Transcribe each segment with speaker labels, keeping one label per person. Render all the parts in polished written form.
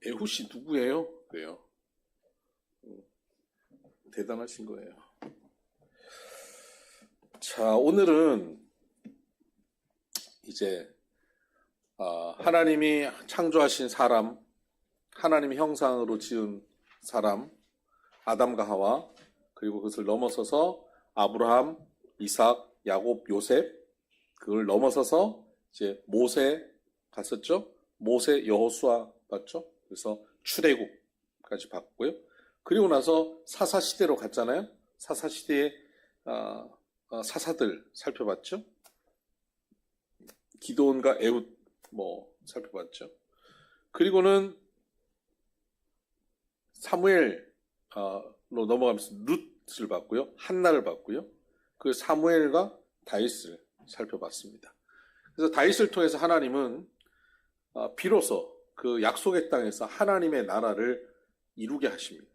Speaker 1: 에훗이 누구예요? 그래요. 대단하신 거예요. 자, 오늘은 이제 하나님이 창조하신 사람, 하나님의 형상으로 지은 사람, 아담과 하와, 그리고 그것을 넘어서서 아브라함, 이삭, 야곱, 요셉, 그걸 넘어서서 이제 모세 갔었죠. 모세, 여호수아 봤죠. 그래서 출애굽까지 봤고요. 그리고 나서 사사시대로 갔잖아요. 사사시대의 사사들 살펴봤죠. 기드온과 에훗 살펴봤죠. 그리고는 사무엘로 넘어가면서 룻을 봤고요. 한나를 봤고요. 그 사무엘과 다윗을 살펴봤습니다. 그래서 다윗을 통해서 하나님은 비로소 그 약속의 땅에서 하나님의 나라를 이루게 하십니다.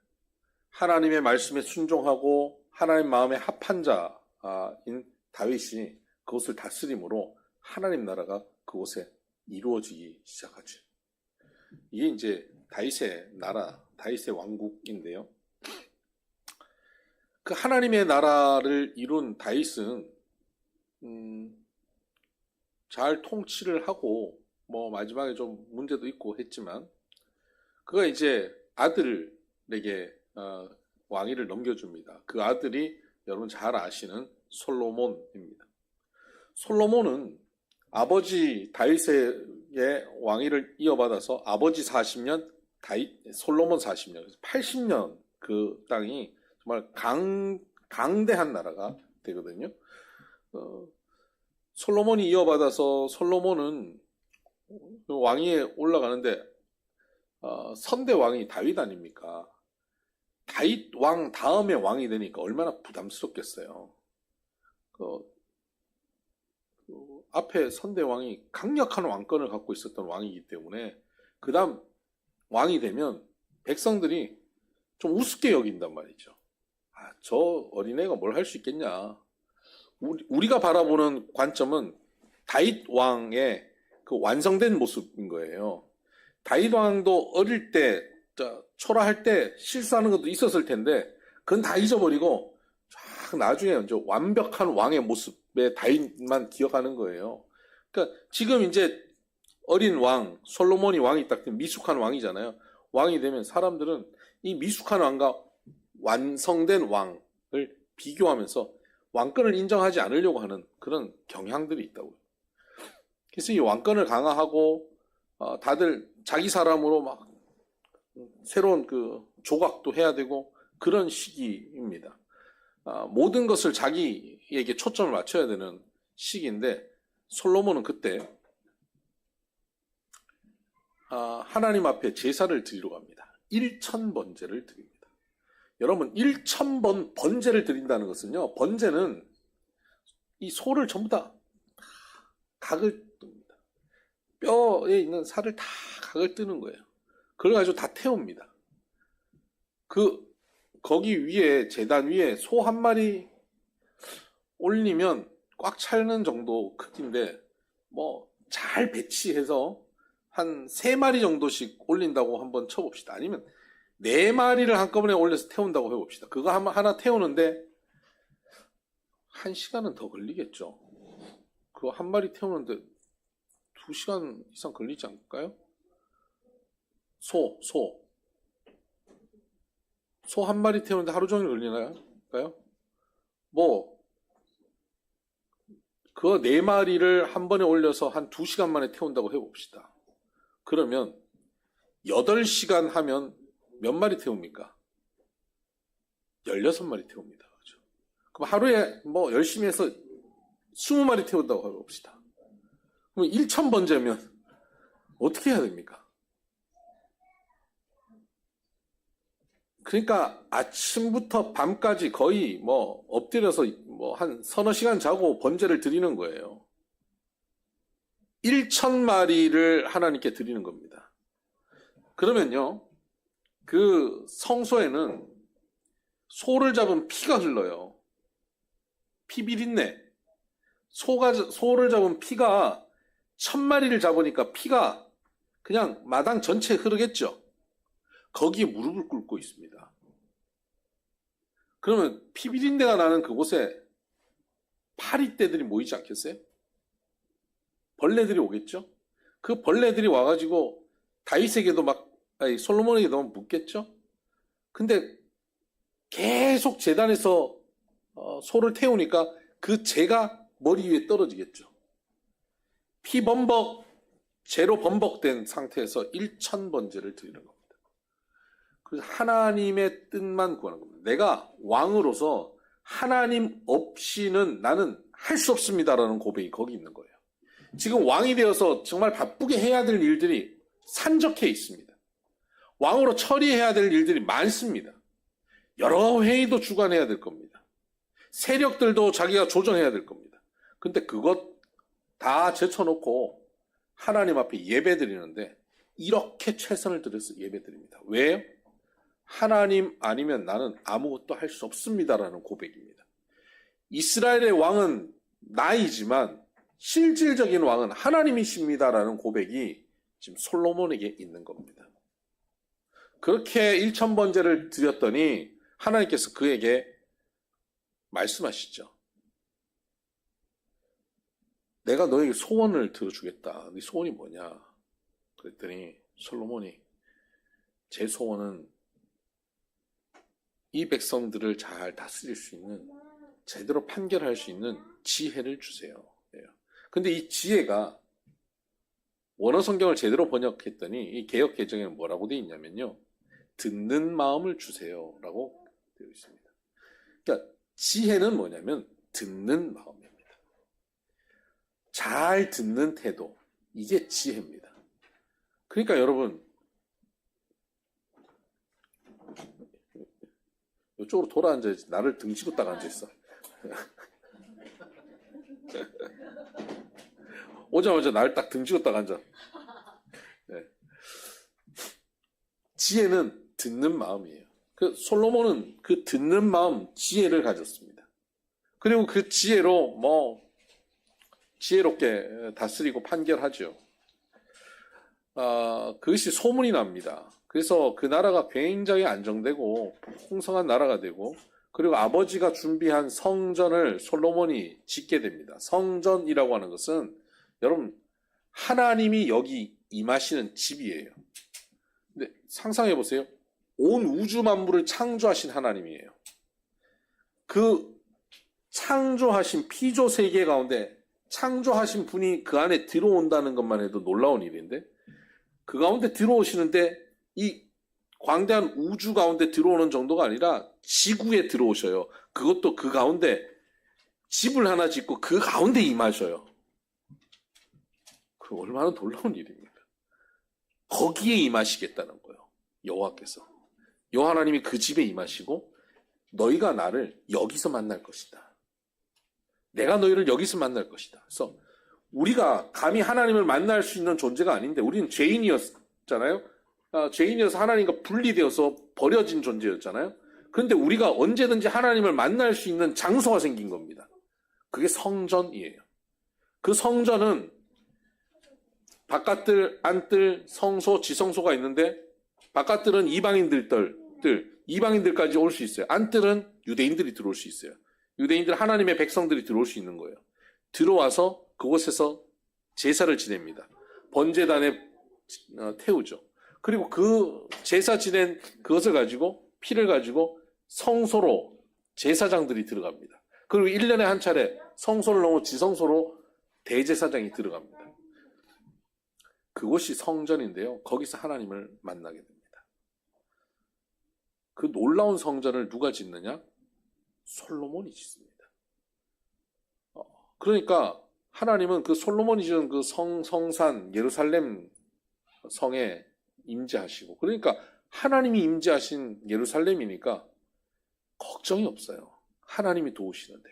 Speaker 1: 하나님의 말씀에 순종하고 하나님 마음에 합한 자인 다윗이 그것을 다스림으로 하나님 나라가 그곳에 이루어지기 시작하죠. 이게 이제 다윗의 나라, 다윗의 왕국인데요. 그 하나님의 나라를 이룬 다윗은 잘 통치를 하고 마지막에 좀 문제도 있고 했지만 그가 이제 아들에게 왕위를 넘겨줍니다. 그 아들이 여러분 잘 아시는 솔로몬입니다. 솔로몬은 아버지 다윗의 왕위를 이어받아서 아버지 40년, 솔로몬 40년, 80년 그 땅이 정말 강대한 나라가 되거든요. 솔로몬이 이어받아서 솔로몬은 왕위에 올라가는데 선대 왕이 다윗 아닙니까? 다윗 왕 다음에 왕이 되니까 얼마나 부담스럽겠어요. 앞에 선대 왕이 강력한 왕권을 갖고 있었던 왕이기 때문에 그 다음 왕이 되면 백성들이 좀 우습게 여긴단 말이죠. 저 어린애가 뭘 할 수 있겠냐. 우리가 바라보는 관점은 다윗 왕의 그 완성된 모습인 거예요. 다윗 왕도 어릴 때 초라할 때 실수하는 것도 있었을 텐데 그건 다 잊어버리고 쫙 나중에 이제 완벽한 왕의 모습에 다윗만 기억하는 거예요. 그러니까 지금 이제 어린 왕 솔로몬이 왕이 딱 되면 미숙한 왕이잖아요. 왕이 되면 사람들은 이 미숙한 왕과 완성된 왕을 비교하면서 왕권을 인정하지 않으려고 하는 그런 경향들이 있다고요. 그래서 이 왕권을 강화하고 다들 자기 사람으로 막 새로운 그 조각도 해야 되고 그런 시기입니다. 모든 것을 자기에게 초점을 맞춰야 되는 시기인데 솔로몬은 그때 하나님 앞에 제사를 드리러 갑니다. 1000번제를 드립니다. 여러분 1000번 번제를 드린다는 것은요. 번제는 이 소를 전부 다 각을 뜹니다. 뼈에 있는 살을 다 각을 뜨는 거예요. 그걸 가지고 다 태웁니다. 거기 위에 제단 위에 소 한 마리 올리면 꽉 차는 정도 크기인데 잘 배치해서 한 3마리 정도씩 올린다고 한번 쳐봅시다. 아니면 4마리를 한꺼번에 올려서 태운다고 해봅시다. 그거 하나 태우는데 1시간은 더 걸리겠죠. 그거 한 마리 태우는데 2시간 이상 걸리지 않을까요? 소 한 마리 태우는데 하루 종일 걸리나요? 그거 4마리를 한 번에 올려서 한 2시간 만에 태운다고 해봅시다. 그러면 8시간 하면 몇 마리 태웁니까? 16마리 태웁니다. 그렇죠? 그럼 하루에 열심히 해서 20마리 태운다고 해봅시다. 그럼 1000번째면 어떻게 해야 됩니까? 그러니까 아침부터 밤까지 거의 엎드려서 한 서너 시간 자고 번제를 드리는 거예요. 1000마리를 하나님께 드리는 겁니다. 그러면요, 그 성소에는 소를 잡은 피가 흘러요. 피 비린내. 소를 잡은 피가 1000마리를 잡으니까 피가 그냥 마당 전체에 흐르겠죠. 거기에 무릎을 꿇고 있습니다. 그러면 피비린내가 나는 그곳에 파리떼들이 모이지 않겠어요? 벌레들이 오겠죠? 그 벌레들이 와가지고 다윗에게도 솔로몬에게도 묻겠죠? 근데 계속 제단에서 소를 태우니까 그 재가 머리 위에 떨어지겠죠. 피범벅, 재로 범벅된 상태에서 1000번제를 드리는 겁니다. 그래서 하나님의 뜻만 구하는 겁니다. 내가 왕으로서 하나님 없이는 나는 할 수 없습니다라는 고백이 거기 있는 거예요. 지금 왕이 되어서 정말 바쁘게 해야 될 일들이 산적해 있습니다. 왕으로 처리해야 될 일들이 많습니다. 여러 회의도 주관해야 될 겁니다. 세력들도 자기가 조정해야 될 겁니다. 근데 그것 다 제쳐놓고 하나님 앞에 예배 드리는데 이렇게 최선을 들여서 예배 드립니다. 왜요? 하나님 아니면 나는 아무것도 할 수 없습니다라는 고백입니다. 이스라엘의 왕은 나이지만 실질적인 왕은 하나님이십니다라는 고백이 지금 솔로몬에게 있는 겁니다. 그렇게 1000번제를 드렸더니 하나님께서 그에게 말씀하시죠. 내가 너에게 소원을 들어주겠다. 네 소원이 뭐냐? 그랬더니 솔로몬이 제 소원은 이 백성들을 잘 다스릴 수 있는, 제대로 판결할 수 있는 지혜를 주세요. 근데 이 지혜가 원어 성경을 제대로 번역했더니 이 개역 개정에는 뭐라고 되어 있냐면요. 듣는 마음을 주세요 라고 되어 있습니다. 그러니까 지혜는 뭐냐면 듣는 마음입니다. 잘 듣는 태도, 이게 지혜입니다. 그러니까 여러분 이쪽으로 돌아 앉아야지. 나를 등지고 딱 앉아있어. 오자마자 나를 딱 등지고 딱 앉아. 네. 지혜는 듣는 마음이에요. 그 솔로몬은 그 듣는 마음, 지혜를 가졌습니다. 그리고 그 지혜로 지혜롭게 다스리고 판결하죠. 그것이 소문이 납니다. 그래서 그 나라가 굉장히 안정되고 풍성한 나라가 되고, 그리고 아버지가 준비한 성전을 솔로몬이 짓게 됩니다. 성전이라고 하는 것은 여러분 하나님이 여기 임하시는 집이에요. 근데 상상해 보세요. 온 우주 만물을 창조하신 하나님이에요. 그 창조하신 피조 세계 가운데 창조하신 분이 그 안에 들어온다는 것만 해도 놀라운 일인데, 그 가운데 들어오시는데 이 광대한 우주 가운데 들어오는 정도가 아니라 지구에 들어오셔요. 그것도 그 가운데 집을 하나 짓고 그 가운데 임하셔요. 그 얼마나 놀라운 일입니까? 거기에 임하시겠다는 거예요. 여호와께서. 여호와 하나님이 그 집에 임하시고 너희가 나를 여기서 만날 것이다. 내가 너희를 여기서 만날 것이다. 그래서 우리가 감히 하나님을 만날 수 있는 존재가 아닌데, 우리는 죄인이었잖아요. 죄인이어서 하나님과 분리되어서 버려진 존재였잖아요. 그런데 우리가 언제든지 하나님을 만날 수 있는 장소가 생긴 겁니다. 그게 성전이에요. 그 성전은 바깥들, 안뜰, 성소, 지성소가 있는데, 바깥들은 이방인들까지 올 수 있어요. 안뜰은 유대인들이 들어올 수 있어요. 유대인들, 하나님의 백성들이 들어올 수 있는 거예요. 들어와서 그곳에서 제사를 지냅니다. 번제단에 태우죠. 그리고 그 제사 지낸 그것을 가지고, 피를 가지고 성소로 제사장들이 들어갑니다. 그리고 1년에 한 차례 성소를 넘어 지성소로 대제사장이 들어갑니다. 그곳이 성전인데요. 거기서 하나님을 만나게 됩니다. 그 놀라운 성전을 누가 짓느냐? 솔로몬이 짓습니다. 그러니까 하나님은 그 솔로몬이 지은 그 성산 예루살렘 성에 임재하시고, 그러니까 하나님이 임재하신 예루살렘이니까 걱정이 없어요. 하나님이 도우시는데.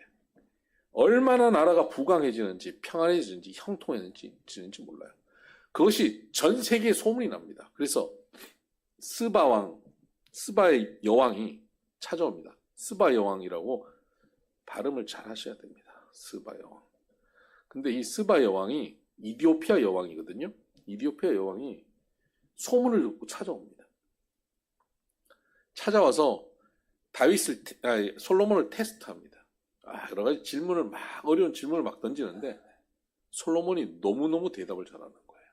Speaker 1: 얼마나 나라가 부강해지는지, 평안해지는지, 형통해지는지 몰라요. 그것이 전 세계에 소문이 납니다. 그래서 스바의 여왕이 찾아옵니다. 스바 여왕이라고 발음을 잘 하셔야 됩니다. 스바 여왕. 근데 이 스바 여왕이 이디오피아 여왕이거든요. 이디오피아 여왕이 소문을 듣고 찾아옵니다. 찾아와서 솔로몬을 테스트합니다. 여러 가지 어려운 질문을 막 던지는데 솔로몬이 너무너무 대답을 잘하는 거예요.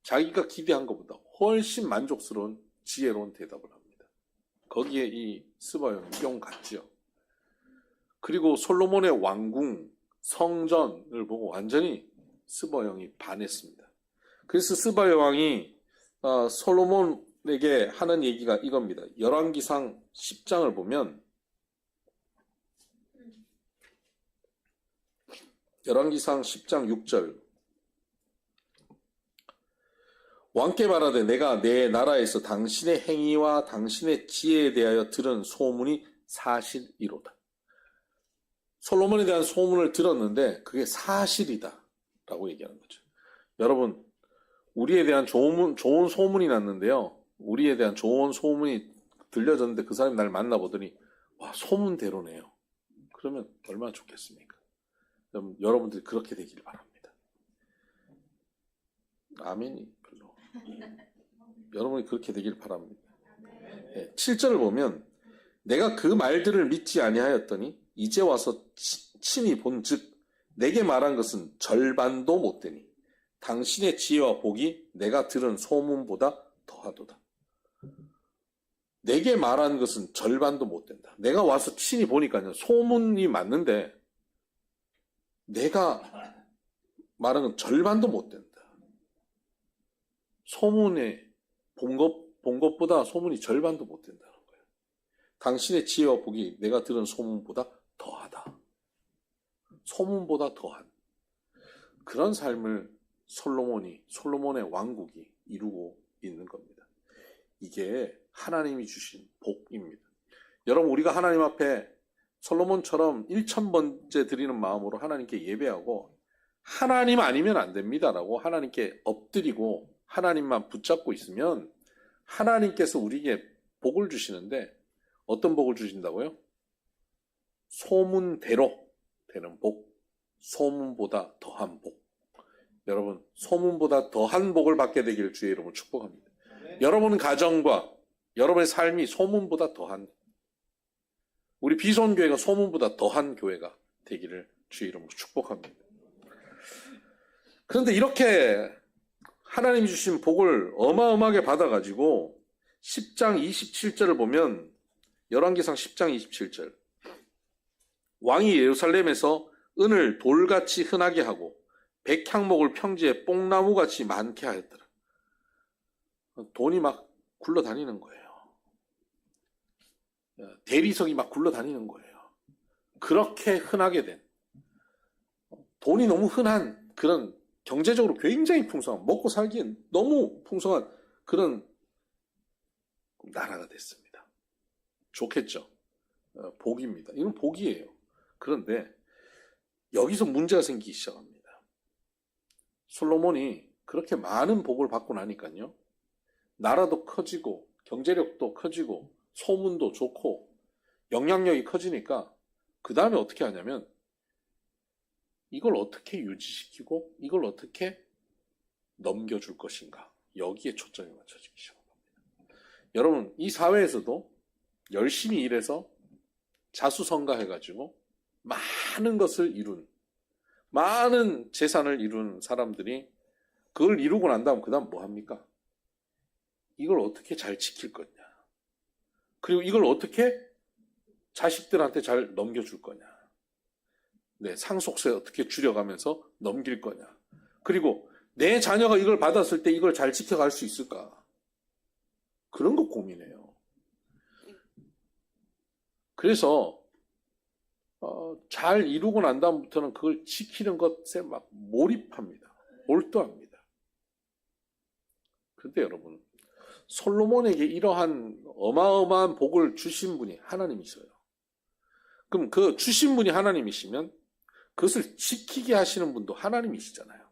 Speaker 1: 자기가 기대한 것보다 훨씬 만족스러운 지혜로운 대답을 합니다. 거기에 이 스바형이 뿅 갔지요. 그리고 솔로몬의 왕궁, 성전을 보고 완전히 스바형이 반했습니다. 그래서 스바 왕이 솔로몬에게 하는 얘기가 이겁니다. 열왕기상 10장을 보면 열왕기상 10장 6절 왕께 말하되 내가 내 나라에서 당신의 행위와 당신의 지혜에 대하여 들은 소문이 사실이로다. 솔로몬에 대한 소문을 들었는데 그게 사실이다 라고 얘기하는 거죠. 여러분, 우리에 대한 좋은 소문이 났는데요. 우리에 대한 좋은 소문이 들려졌는데 그 사람이 날 만나보더니 와, 소문대로네요. 그러면 얼마나 좋겠습니까? 여러분들이 그렇게 되기를 바랍니다. 아멘이 별로. 여러분이 그렇게 되기를 바랍니다. 7절을 보면 내가 그 말들을 믿지 아니하였더니 이제 와서 친히 본즉 내게 말한 것은 절반도 못되니 당신의 지혜와 복이 내가 들은 소문보다 더하도다. 내게 말한 것은 절반도 못된다. 내가 와서 친히 보니까요. 소문이 맞는데 내가 말한 건 절반도 못된다. 소문에 본 것보다 소문이 절반도 못된다는 거예요. 당신의 지혜와 복이 내가 들은 소문보다 더하다. 소문보다 더한 그런 삶을 솔로몬의 왕국이 이루고 있는 겁니다. 이게 하나님이 주신 복입니다. 여러분, 우리가 하나님 앞에 솔로몬처럼 1000번째 드리는 마음으로 하나님께 예배하고 하나님 아니면 안 됩니다라고 하나님께 엎드리고 하나님만 붙잡고 있으면 하나님께서 우리에게 복을 주시는데 어떤 복을 주신다고요? 소문대로 되는 복, 소문보다 더한 복. 여러분, 소문보다 더한 복을 받게 되기를 주의 이름으로 축복합니다. 여러분 가정과 여러분의 삶이 소문보다 더한, 우리 비손교회가 소문보다 더한 교회가 되기를 주의 이름으로 축복합니다. 그런데 이렇게 하나님이 주신 복을 어마어마하게 받아가지고 10장 27절을 보면 열왕기상 10장 27절 왕이 예루살렘에서 은을 돌같이 흔하게 하고 백향목을 평지에 뽕나무같이 많게 하였더라. 돈이 막 굴러다니는 거예요. 대리석이 막 굴러다니는 거예요. 그렇게 흔하게 된, 돈이 너무 흔한 그런 경제적으로 굉장히 풍성한, 먹고 살기엔 너무 풍성한 그런 나라가 됐습니다. 좋겠죠? 복입니다. 이건 복이에요. 그런데 여기서 문제가 생기기 시작합니다. 솔로몬이 그렇게 많은 복을 받고 나니까요. 나라도 커지고 경제력도 커지고 소문도 좋고 영향력이 커지니까 그 다음에 어떻게 하냐면 이걸 어떻게 유지시키고 이걸 어떻게 넘겨줄 것인가, 여기에 초점이 맞춰지기 시작합니다. 여러분, 이 사회에서도 열심히 일해서 자수성가해가지고 많은 것을 이룬, 많은 재산을 이룬 사람들이 그걸 이루고 난 다음 그 다음 뭐 합니까? 이걸 어떻게 잘 지킬 거냐, 그리고 이걸 어떻게 자식들한테 잘 넘겨줄 거냐, 상속세 어떻게 줄여가면서 넘길 거냐, 그리고 내 자녀가 이걸 받았을 때 이걸 잘 지켜갈 수 있을까, 그런 거 고민해요. 그래서 잘 이루고 난 다음부터는 그걸 지키는 것에 막 몰입합니다. 몰두합니다. 그런데 여러분, 솔로몬에게 이러한 어마어마한 복을 주신 분이 하나님이셔요. 그럼 그 주신 분이 하나님이시면 그것을 지키게 하시는 분도 하나님이시잖아요.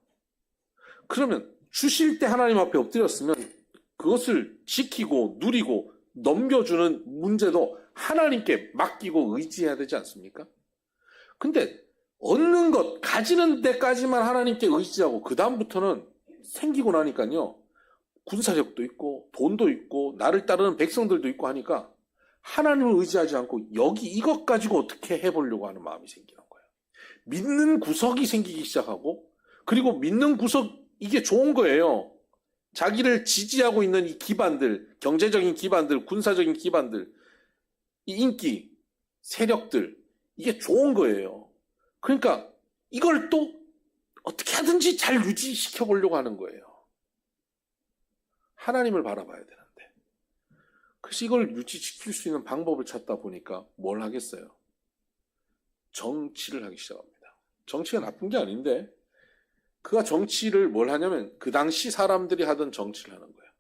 Speaker 1: 그러면 주실 때 하나님 앞에 엎드렸으면 그것을 지키고 누리고 넘겨주는 문제도 하나님께 맡기고 의지해야 되지 않습니까? 근데 얻는 것, 가지는 데까지만 하나님께 의지하고 그 다음부터는 생기고 나니까요, 군사력도 있고 돈도 있고 나를 따르는 백성들도 있고 하니까 하나님을 의지하지 않고 여기 이것 가지고 어떻게 해보려고 하는 마음이 생기는 거예요. 믿는 구석이 생기기 시작하고, 그리고 믿는 구석, 이게 좋은 거예요. 자기를 지지하고 있는 이 기반들, 경제적인 기반들, 군사적인 기반들, 이 인기, 세력들, 이게 좋은 거예요. 그러니까 이걸 또 어떻게 하든지 잘 유지시켜 보려고 하는 거예요. 하나님을 바라봐야 되는데. 그래서 이걸 유지시킬 수 있는 방법을 찾다 보니까 뭘 하겠어요? 정치를 하기 시작합니다. 정치가 나쁜 게 아닌데, 그가 정치를 뭘 하냐면 그 당시 사람들이 하던 정치를 하는 거예요.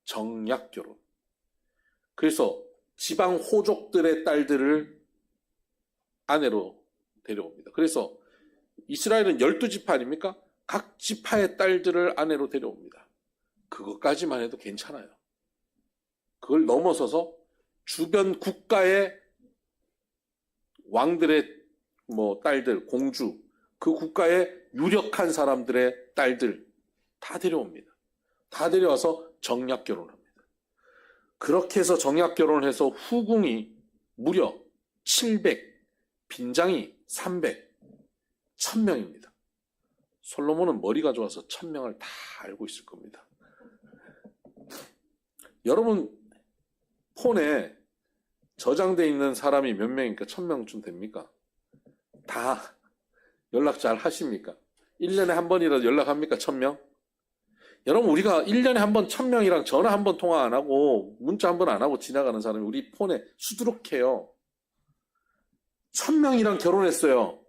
Speaker 1: 정략결혼. 그래서 지방 호족들의 딸들을 아내로 데려옵니다. 그래서 이스라엘은 12지파 아닙니까? 각 지파의 딸들을 아내로 데려옵니다. 그것까지만 해도 괜찮아요. 그걸 넘어서서 주변 국가의 왕들의 딸들, 공주, 그 국가의 유력한 사람들의 딸들 다 데려옵니다. 다 데려와서 정략결혼합니다. 그렇게 해서 정략결혼을 해서 후궁이 무려 700, 빈장이 300, 1000명입니다. 솔로몬은 머리가 좋아서 1000명을 다 알고 있을 겁니다. 여러분 폰에 저장되어 있는 사람이 몇 명입니까? 1000명쯤 됩니까? 다 연락 잘 하십니까? 1년에 한 번이라도 연락합니까? 1000명? 여러분, 우리가 1년에 한 번 1000명이랑 전화 한 번 통화 안 하고 문자 한 번 안 하고 지나가는 사람이 우리 폰에 수두룩해요. 1000명이랑 결혼했어요.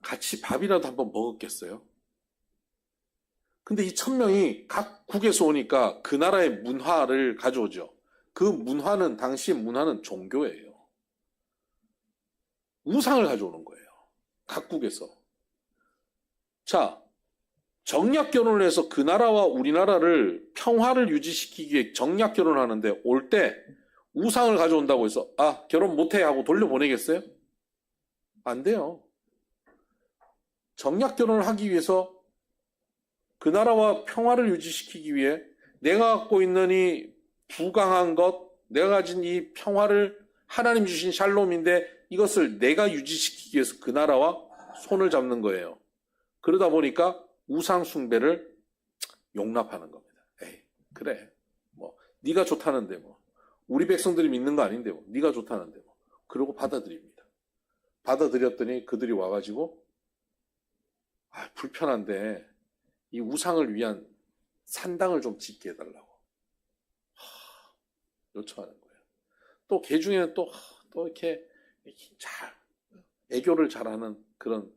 Speaker 1: 같이 밥이라도 한 번 먹었겠어요? 근데 이 1000명이 각 국에서 오니까 그 나라의 문화를 가져오죠. 그 문화는, 당시의 문화는 종교예요. 우상을 가져오는 거예요. 각국에서. 자, 정략결혼을 해서 그 나라와 우리나라를 평화를 유지시키기 위해 정략결혼을 하는데 올 때 우상을 가져온다고 해서 결혼 못해 하고 돌려보내겠어요? 안 돼요. 정략결혼을 하기 위해서 그 나라와 평화를 유지시키기 위해 내가 갖고 있는 이 부강한 것, 내가 가진 이 평화를 하나님 주신 샬롬인데 이것을 내가 유지시키기 위해서 그 나라와 손을 잡는 거예요. 그러다 보니까 우상 숭배를 용납하는 겁니다. 에이, 그래. 네가 좋다는데 우리 백성들이 믿는 거 아닌데 네가 좋다는데 그러고 받아들입니다. 받아들였더니 그들이 와가지고 불편한데 이 우상을 위한 산당을 좀 짓게 해달라고 요청하는 거예요. 또 개 중에는 또 이렇게 잘 애교를 잘하는 그런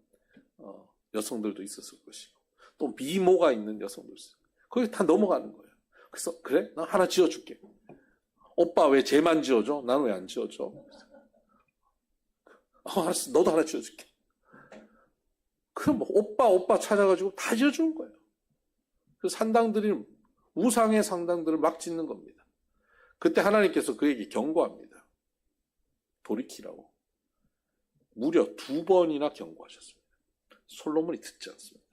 Speaker 1: 여성들도 있었을 것이고 또 미모가 있는 여성도 있어요. 거기 다 넘어가는 거예요. 그래서 그래? 나 하나 지어줄게. 오빠 왜 쟤만 지어줘? 나는 왜 안 지어줘? 알았어. 너도 하나 지어줄게. 그럼 오빠 찾아가지고 다 지어주는 거예요. 그 산당들이 우상의 상당들을 막 짓는 겁니다. 그때 하나님께서 그에게 경고합니다. 돌이키라고. 무려 2번이나 경고하셨습니다. 솔로몬이 듣지 않습니다.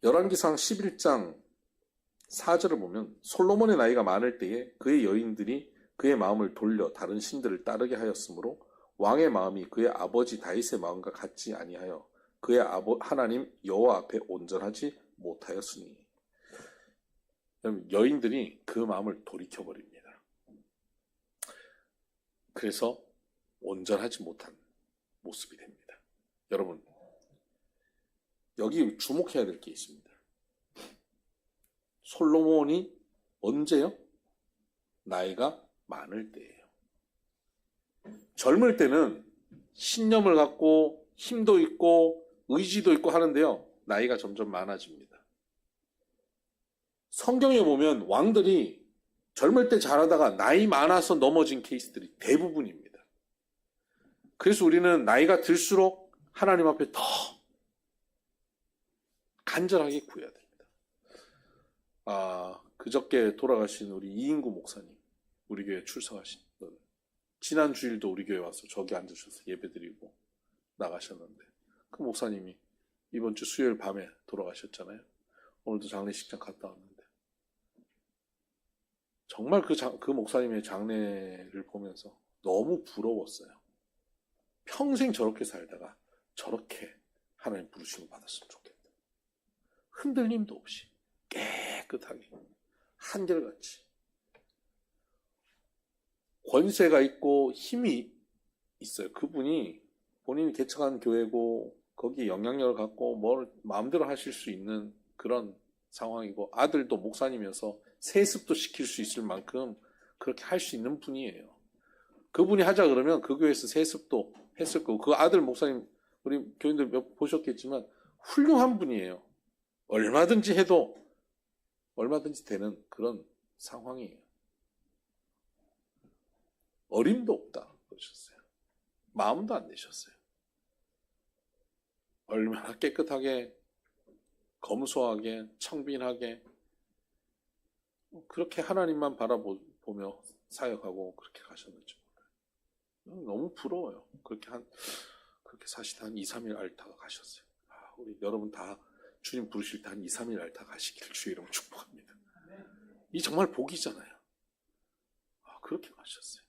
Speaker 1: 열왕기상 11장 4절을 보면 솔로몬의 나이가 많을 때에 그의 여인들이 그의 마음을 돌려 다른 신들을 따르게 하였으므로 왕의 마음이 그의 아버지 다윗의 마음과 같지 아니하여 그의 하나님 여호와 앞에 온전하지 못하였으니. 여인들이 그 마음을 돌이켜버립니다. 그래서 온전하지 못한 모습이 됩니다. 여러분, 여기 주목해야 될 게 있습니다. 솔로몬이 언제요? 나이가 많을 때예요. 젊을 때는 신념을 갖고 힘도 있고 의지도 있고 하는데요. 나이가 점점 많아집니다. 성경에 보면 왕들이 젊을 때 잘하다가 나이 많아서 넘어진 케이스들이 대부분입니다. 그래서 우리는 나이가 들수록 하나님 앞에 더 간절하게 구해야 됩니다. 그저께 돌아가신 우리 이인구 목사님, 우리 교회 출석하신 분, 지난 주일도 우리 교회 와서 저기 앉으셔서 예배드리고 나가셨는데 그 목사님이 이번 주 수요일 밤에 돌아가셨잖아요. 오늘도 장례식장 갔다 왔는데 정말 그 목사님의 장례를 보면서 너무 부러웠어요. 평생 저렇게 살다가 저렇게 하나님 부르심을 받았으면 좋겠다. 흔들림도 없이 깨끗하게 한결같이 권세가 있고 힘이 있어요. 그분이 본인이 개척한 교회고 거기에 영향력을 갖고 뭘 마음대로 하실 수 있는 그런 상황이고 아들도 목사님이어서 세습도 시킬 수 있을 만큼 그렇게 할 수 있는 분이에요. 그분이 하자 그러면 그 교회에서 세습도 했을 거고 그 아들 목사님 우리 교인들 몇 보셨겠지만 훌륭한 분이에요. 얼마든지 해도 얼마든지 되는 그런 상황이에요. 어림도 없다 그러셨어요. 마음도 안 내셨어요. 얼마나 깨끗하게 검소하게 청빈하게 그렇게 하나님만 바라보며 사역하고 그렇게 가셨는지 몰라요. 너무 부러워요. 그렇게 사시다 한 2, 3일 앓다가 가셨어요. 우리 여러분 다 주님 부르실 때 한 2, 3일 앓다 가시기를 주의 이름으로 축복합니다. 이 정말 복이잖아요. 그렇게 가셨어요.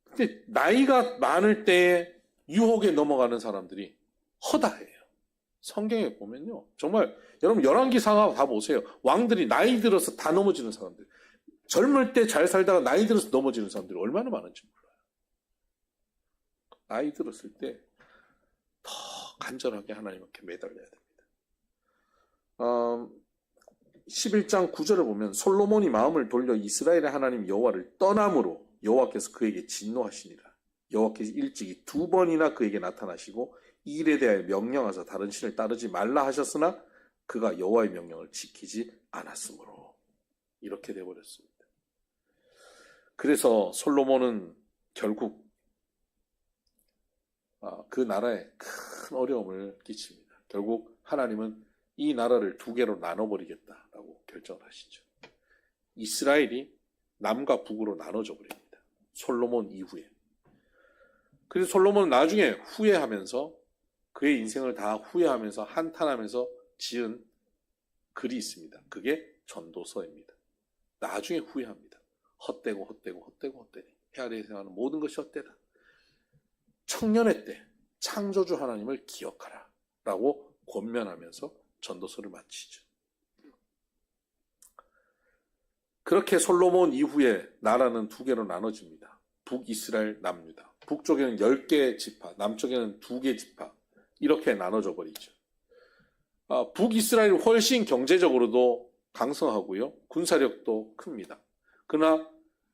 Speaker 1: 근데 나이가 많을 때에 유혹에 넘어가는 사람들이 허다해요. 성경에 보면요. 정말 여러분 열왕기상하 다 보세요. 왕들이 나이 들어서 다 넘어지는 사람들. 젊을 때 잘 살다가 나이 들어서 넘어지는 사람들이 얼마나 많은지 몰라요. 나이 들었을 때 더 간절하게 하나님께 매달려야 됩니다. 11장 9절을 보면 솔로몬이 마음을 돌려 이스라엘의 하나님 여호와를 떠남으로 여호와께서 그에게 진노하시니라. 여호와께서 일찍이 2번이나 그에게 나타나시고 이 일에 대하여 명령하사 다른 신을 따르지 말라 하셨으나 그가 여호와의 명령을 지키지 않았으므로 이렇게 되어버렸습니다. 그래서 솔로몬은 결국 그 나라에 큰 어려움을 끼칩니다. 결국 하나님은 이 나라를 2개로 나눠버리겠다라고 결정을 하시죠. 이스라엘이 남과 북으로 나눠져 버립니다. 솔로몬 이후에. 그래서 솔로몬은 나중에 후회하면서 그의 인생을 다 후회하면서 한탄하면서 지은 글이 있습니다. 그게 전도서입니다. 나중에 후회합니다. 헛되고 헤아리에 생각하는 모든 것이 헛되다. 청년의 때 창조주 하나님을 기억하라 라고 권면하면서 전도서를 마치죠. 그렇게 솔로몬 이후에 나라는 2개로 나눠집니다. 북이스라엘, 남유다. 북쪽에는 10개 지파, 남쪽에는 2개 지파 이렇게 나눠져 버리죠. 북이스라엘이 훨씬 경제적으로도 강성하고요. 군사력도 큽니다. 그러나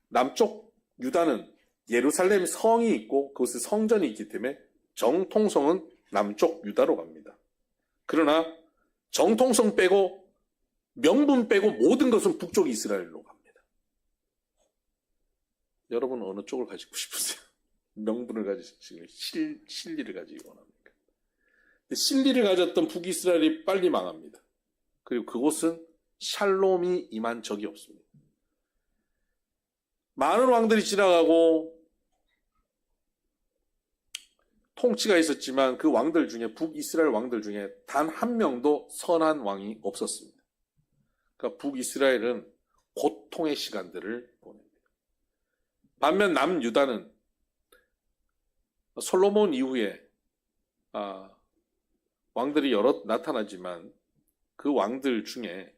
Speaker 1: 남쪽 유다는 예루살렘 성이 있고 그곳에 성전이 있기 때문에 정통성은 남쪽 유다로 갑니다. 그러나 정통성 빼고 명분 빼고 모든 것은 북쪽 이스라엘로 갑니다. 여러분은 어느 쪽을 가지고 싶으세요? 명분을 가지시고 실리를 가지기 원합니까? 실리를 가졌던 북이스라엘이 빨리 망합니다. 그리고 그곳은 샬롬이 임한 적이 없습니다. 많은 왕들이 지나가고 통치가 있었지만 그 왕들 중에 북이스라엘 왕들 중에 단 한 명도 선한 왕이 없었습니다. 그러니까 북이스라엘은 고통의 시간들을 보냅니다. 반면 남유다는 솔로몬 이후에 왕들이 여럿 나타나지만 그 왕들 중에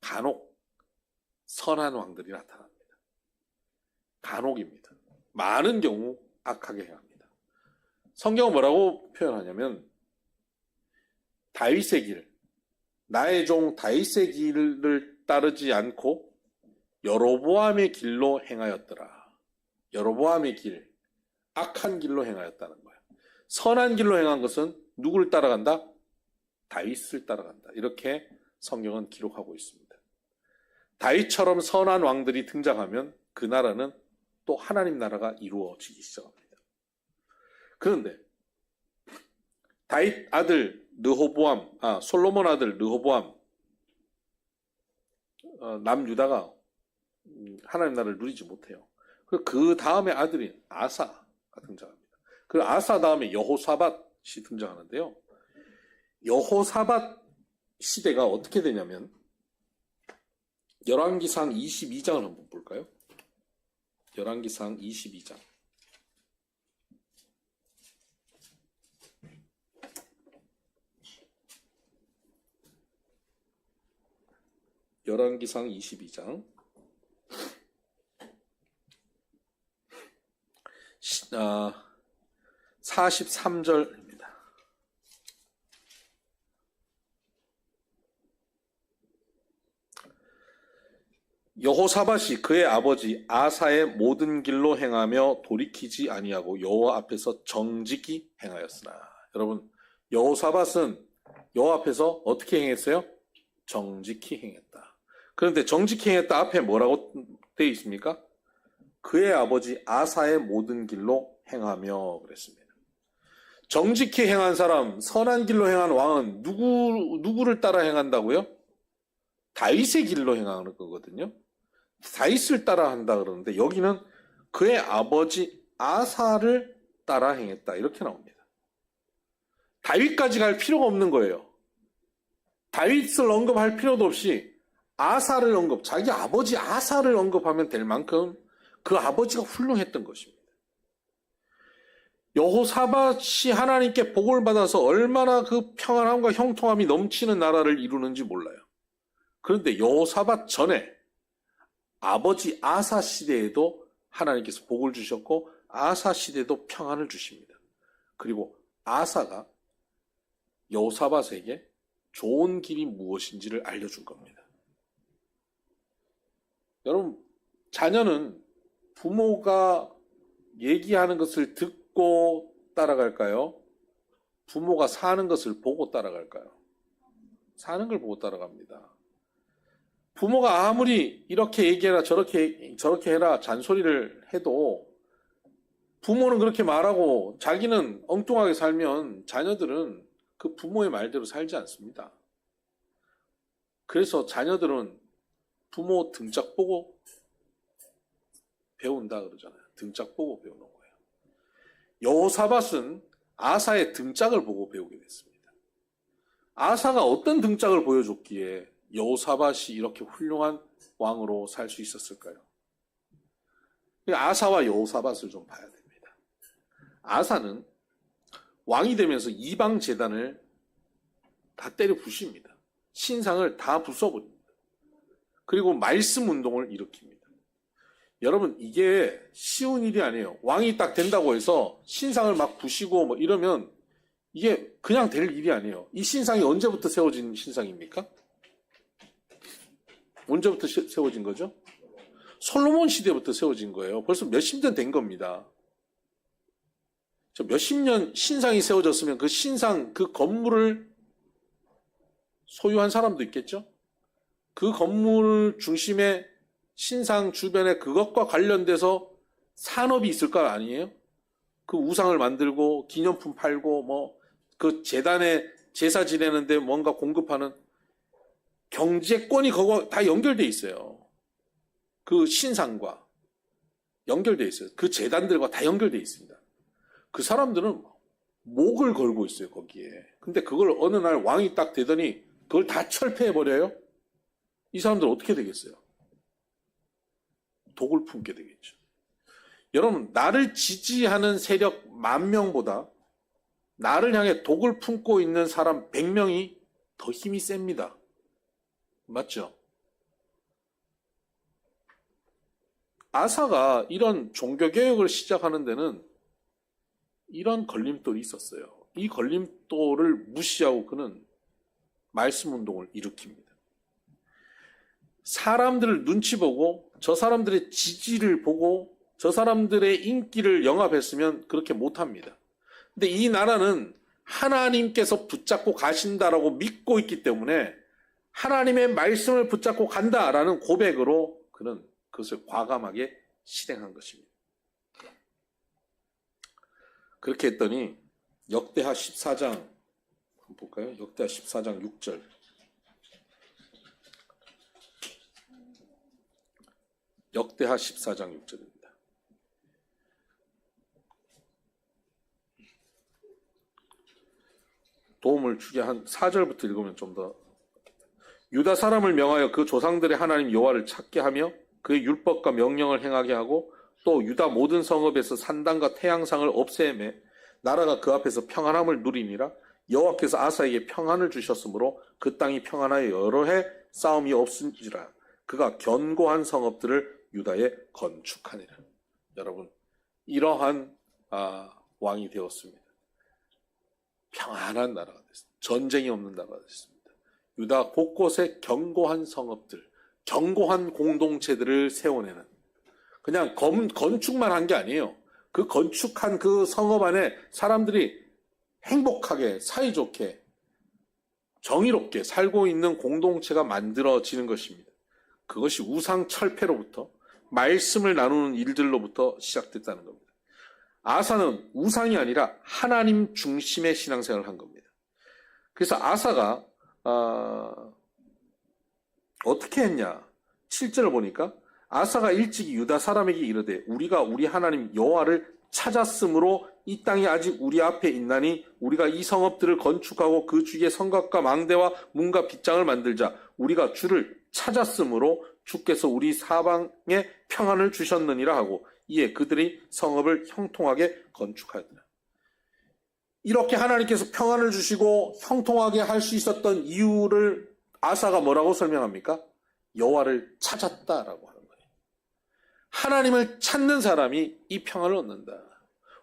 Speaker 1: 간혹 선한 왕들이 나타납니다. 간혹입니다. 많은 경우 악하게 행합니다. 성경은 뭐라고 표현하냐면 다윗의 길, 나의 종 다윗의 길을 따르지 않고 여로보암의 길로 행하였더라. 여로보암의 길, 악한 길로 행하였다는 거예요. 선한 길로 행한 것은 누구를 따라간다? 다윗을 따라간다. 이렇게 성경은 기록하고 있습니다. 다윗처럼 선한 왕들이 등장하면 그 나라는 또 하나님 나라가 이루어지기 시작합니다. 그런데 다윗 아들 르호보암, 솔로몬 아들 르호보암, 남유다가 하나님 나라를 누리지 못해요. 그 다음에 아들인 아사가 등장합니다. 그 아사 다음에 여호사밧이 등장하는데요. 여호사밧 시대가 어떻게 되냐면 열왕기상 22장을 한번 볼까요? 열왕기상 22장. 열왕기상 22장 43절입니다. 여호사밧이 그의 아버지 아사의 모든 길로 행하며 돌이키지 아니하고 여호와 앞에서 정직히 행하였으나. 여러분, 여호사밧은 여호와 앞에서 어떻게 행했어요? 정직히 행했다. 그런데 정직히 행했다 앞에 뭐라고 되어 있습니까? 그의 아버지 아사의 모든 길로 행하며 그랬습니다. 정직히 행한 사람, 선한 길로 행한 왕은 누구를 따라 행한다고요? 다윗의 길로 행하는 거거든요. 다윗을 따라 한다 그러는데 여기는 그의 아버지 아사를 따라 행했다 이렇게 나옵니다. 다윗까지 갈 필요가 없는 거예요. 다윗을 언급할 필요도 없이 아사를 자기 아버지 아사를 언급하면 될 만큼 그 아버지가 훌륭했던 것입니다. 여호사밧이 하나님께 복을 받아서 얼마나 그 평안함과 형통함이 넘치는 나라를 이루는지 몰라요. 그런데 여호사밧 전에 아버지 아사 시대에도 하나님께서 복을 주셨고 아사 시대에도 평안을 주십니다. 그리고 아사가 여호사밧에게 좋은 길이 무엇인지를 알려준 겁니다. 여러분, 자녀는 부모가 얘기하는 것을 듣고 따라갈까요? 부모가 사는 것을 보고 따라갈까요? 사는 걸 보고 따라갑니다. 부모가 아무리 이렇게 얘기해라 저렇게 해라 잔소리를 해도 부모는 그렇게 말하고 자기는 엉뚱하게 살면 자녀들은 그 부모의 말대로 살지 않습니다. 그래서 자녀들은 부모 등짝 보고 배운다 그러잖아요. 등짝 보고 배우는 거예요. 여호사밧은 아사의 등짝을 보고 배우게 됐습니다. 아사가 어떤 등짝을 보여줬기에 여호사밧이 이렇게 훌륭한 왕으로 살 수 있었을까요? 아사와 여호사밧을 좀 봐야 됩니다. 아사는 왕이 되면서 이방 제단을 다 때려 부십니다. 신상을 다 부숴버립니다. 그리고 말씀 운동을 일으킵니다. 여러분, 이게 쉬운 일이 아니에요. 왕이 딱 된다고 해서 신상을 막 부시고 뭐 이러면 이게 그냥 될 일이 아니에요. 이 신상이 언제부터 세워진 신상입니까? 언제부터 세워진 거죠? 솔로몬 시대부터 세워진 거예요. 벌써 몇십 년 된 겁니다. 몇십 년 신상이 세워졌으면 그 신상, 그 건물을 소유한 사람도 있겠죠? 그 건물 중심에 신상 주변에 그것과 관련돼서 산업이 있을 거 아니에요? 그 우상을 만들고 기념품 팔고 뭐 그 재단에 제사 지내는데 뭔가 공급하는 경제권이 그거 다 연결돼 있어요. 그 신상과 연결돼 있어요. 그 재단들과 다 연결돼 있습니다. 그 사람들은 목을 걸고 있어요, 거기에. 근데 그걸 어느 날 왕이 딱 되더니 그걸 다 철폐해버려요? 이 사람들 어떻게 되겠어요? 독을 품게 되겠죠. 여러분, 나를 지지하는 세력 10,000명보다 나를 향해 독을 품고 있는 사람 100명이 더 힘이 셉니다. 맞죠? 아사가 이런 종교개혁을 시작하는 데는 이런 걸림돌이 있었어요. 이 걸림돌을 무시하고 그는 말씀 운동을 일으킵니다. 사람들을 눈치 보고 저 사람들의 지지를 보고 저 사람들의 인기를 영합했으면 그렇게 못합니다. 근데 이 나라는 하나님께서 붙잡고 가신다라고 믿고 있기 때문에 하나님의 말씀을 붙잡고 간다라는 고백으로 그는 그것을 과감하게 실행한 것입니다. 그렇게 했더니 역대하 14장 한번 볼까요? 역대하 14장 6절. 역대하 14장 6절입니다. 도움을 주게 한 4절부터 읽으면 좀 더. 유다 사람을 명하여 그 조상들의 하나님 여호와를 찾게 하며 그의 율법과 명령을 행하게 하고 또 유다 모든 성읍에서 산당과 태양상을 없애매 나라가 그 앞에서 평안함을 누리니라. 여호와께서 아사에게 평안을 주셨으므로 그 땅이 평안하여 여러 해 싸움이 없은지라. 그가 견고한 성읍들을 유다에 건축하니라. 여러분, 이러한 왕이 되었습니다. 평안한 나라가 됐습니다. 전쟁이 없는 나라가 됐습니다. 유다 곳곳에 견고한 성읍들, 견고한 공동체들을 세워내는, 그냥 건축만 한 게 아니에요. 그 건축한 그 성읍 안에 사람들이 행복하게, 사이좋게, 정의롭게 살고 있는 공동체가 만들어지는 것입니다. 그것이 우상철폐로부터, 말씀을 나누는 일들로부터 시작됐다는 겁니다. 아사는 우상이 아니라 하나님 중심의 신앙생활을 한 겁니다. 그래서 아사가 어떻게 했냐? 7절을 보니까 아사가 일찍이 유다 사람에게 이르되 우리가 우리 하나님 여호와를 찾았으므로 이 땅이 아직 우리 앞에 있나니 우리가 이 성읍들을 건축하고 그 주위에 성곽과 망대와 문과 빗장을 만들자. 우리가 주를 찾았으므로 주께서 우리 사방에 평안을 주셨느니라 하고 이에 그들이 성읍을 형통하게 건축하였더라. 이렇게 하나님께서 평안을 주시고 형통하게 할 수 있었던 이유를 아사가 뭐라고 설명합니까? 여호와를 찾았다라고 하는 거예요. 하나님을 찾는 사람이 이 평안을 얻는다.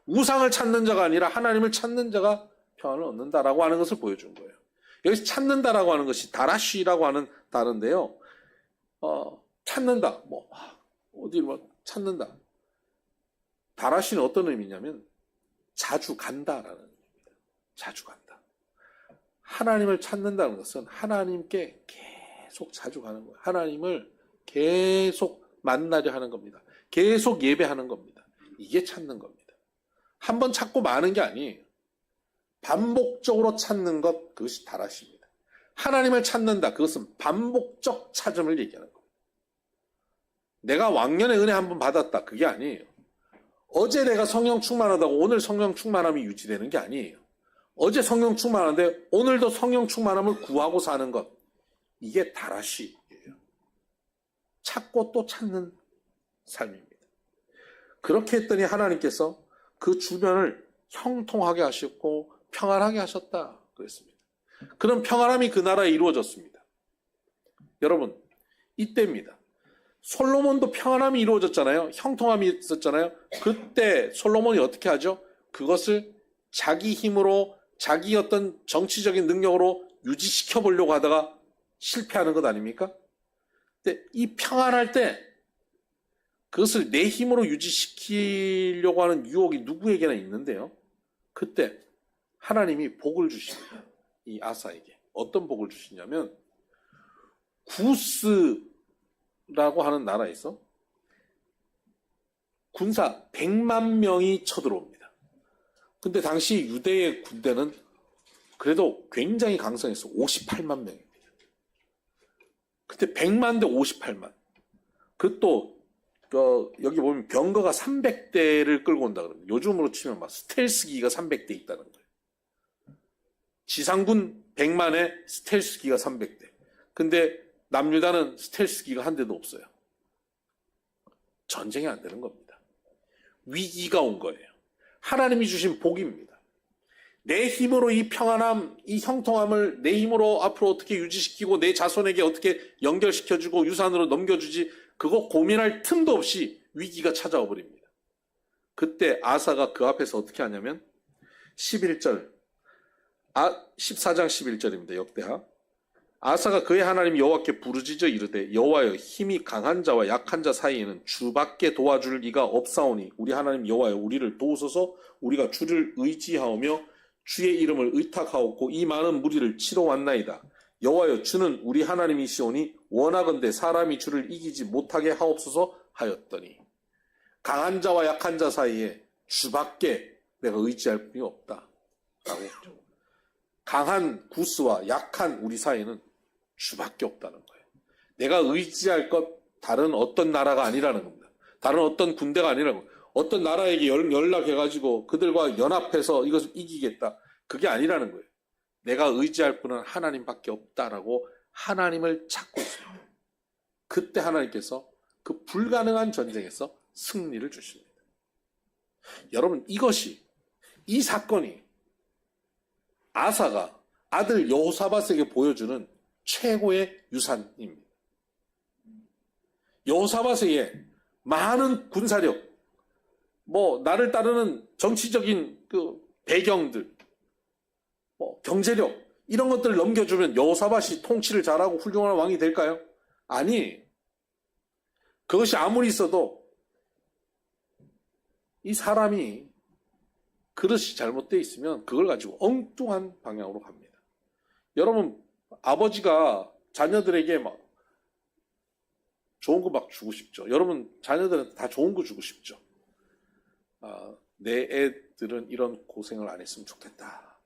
Speaker 1: 우상을 찾는 자가 아니라 하나님을 찾는 자가 평안을 얻는다라고 하는 것을 보여준 거예요. 여기서 찾는다라고 하는 것이 다라쉬라고 하는 단어인데요. 찾는다, 어디 찾는다. 다라쉬는 어떤 의미냐면 자주 간다라는 의미입니다. 자주 간다. 하나님을 찾는다는 것은 하나님께 계속 자주 가는 거예요. 하나님을 계속 만나려 하는 겁니다. 계속 예배하는 겁니다. 이게 찾는 겁니다. 한 번 찾고 마는 게 아니에요. 반복적으로 찾는 것, 그것이 다라쉬입니다. 하나님을 찾는다, 그것은 반복적 찾음을 얘기하는 겁니다. 내가 왕년에 은혜 한 번 받았다, 그게 아니에요. 어제 내가 성령 충만하다고 오늘 성령 충만함이 유지되는 게 아니에요. 어제 성령 충만한데 오늘도 성령 충만함을 구하고 사는 것, 이게 다라쉬예요. 찾고 또 찾는 삶입니다. 그렇게 했더니 하나님께서 그 주변을 형통하게 하셨고 평안하게 하셨다 그랬습니다. 그런 평안함이 그 나라에 이루어졌습니다. 여러분, 이때입니다. 솔로몬도 평안함이 이루어졌잖아요. 형통함이 있었잖아요. 그때 솔로몬이 어떻게 하죠? 그것을 자기 힘으로, 자기 어떤 정치적인 능력으로 유지시켜 보려고 하다가 실패하는 것 아닙니까? 근데 이 평안할 때 그것을 내 힘으로 유지시키려고 하는 유혹이 누구에게나 있는데요. 그때 하나님이 복을 주십니다. 이 아사에게. 어떤 복을 주시냐면 구스라고 하는 나라에서 군사 100만 명이 쳐들어옵니다. 근데 당시 유대의 군대는 그래도 굉장히 강성했어. 58만 명입니다. 그때 100만 대 58만. 그것도 여기 보면 병거가 300대를 끌고 온다 그러면 요즘으로 치면 막 스텔스기가 300대 있다는 거예요. 지상군 100만에 스텔스기가 300대. 근데 남유다는 스텔스기가 한 대도 없어요. 전쟁이 안 되는 겁니다. 위기가 온 거예요. 하나님이 주신 복입니다. 내 힘으로 이 평안함, 이 형통함을 내 힘으로 앞으로 어떻게 유지시키고 내 자손에게 어떻게 연결시켜주고 유산으로 넘겨주지, 그거 고민할 틈도 없이 위기가 찾아와 버립니다. 그때 아사가 그 앞에서 어떻게 하냐면 11절, 14장 11절입니다. 역대하. 아사가 그의 하나님 여호와께 부르짖어 이르되 여호와여, 힘이 강한 자와 약한 자 사이에는 주밖에 도와줄 이가 없사오니 우리 하나님 여호와여, 우리를 도우소서. 우리가 주를 의지하오며 주의 이름을 의탁하옵고 이 많은 무리를 치러 왔나이다. 여호와여, 주는 우리 하나님이시오니 원하건대 사람이 주를 이기지 못하게 하옵소서 하였더니, 강한 자와 약한 자 사이에 주밖에 내가 의지할 분이 없다 라고 했죠. 강한 구스와 약한 우리 사이에는 주밖에 없다는 거예요. 내가 의지할 것 다른 어떤 나라가 아니라는 겁니다. 다른 어떤 군대가 아니라는 겁니다. 어떤 나라에게 연락해가지고 그들과 연합해서 이것을 이기겠다, 그게 아니라는 거예요. 내가 의지할 분은 하나님밖에 없다라고 하나님을 찾고 있어요. 그때 하나님께서 그 불가능한 전쟁에서 승리를 주십니다. 여러분, 이 사건이 아사가 아들 여호사밧에게 보여주는 최고의 유산입니다. 여호사밧에게 많은 군사력, 나를 따르는 정치적인 그 배경들, 경제력, 이런 것들을 넘겨주면 여호사밧이 통치를 잘하고 훌륭한 왕이 될까요? 아니, 그것이 아무리 있어도 이 사람이 그릇이 잘못되어 있으면 그걸 가지고 엉뚱한 방향으로 갑니다. 여러분, 아버지가 자녀들에게 막 좋은 거 막 주고 싶죠. 여러분, 자녀들한테 다 좋은 거 주고 싶죠. 내 애들은 이런 고생을 안 했으면 좋겠다.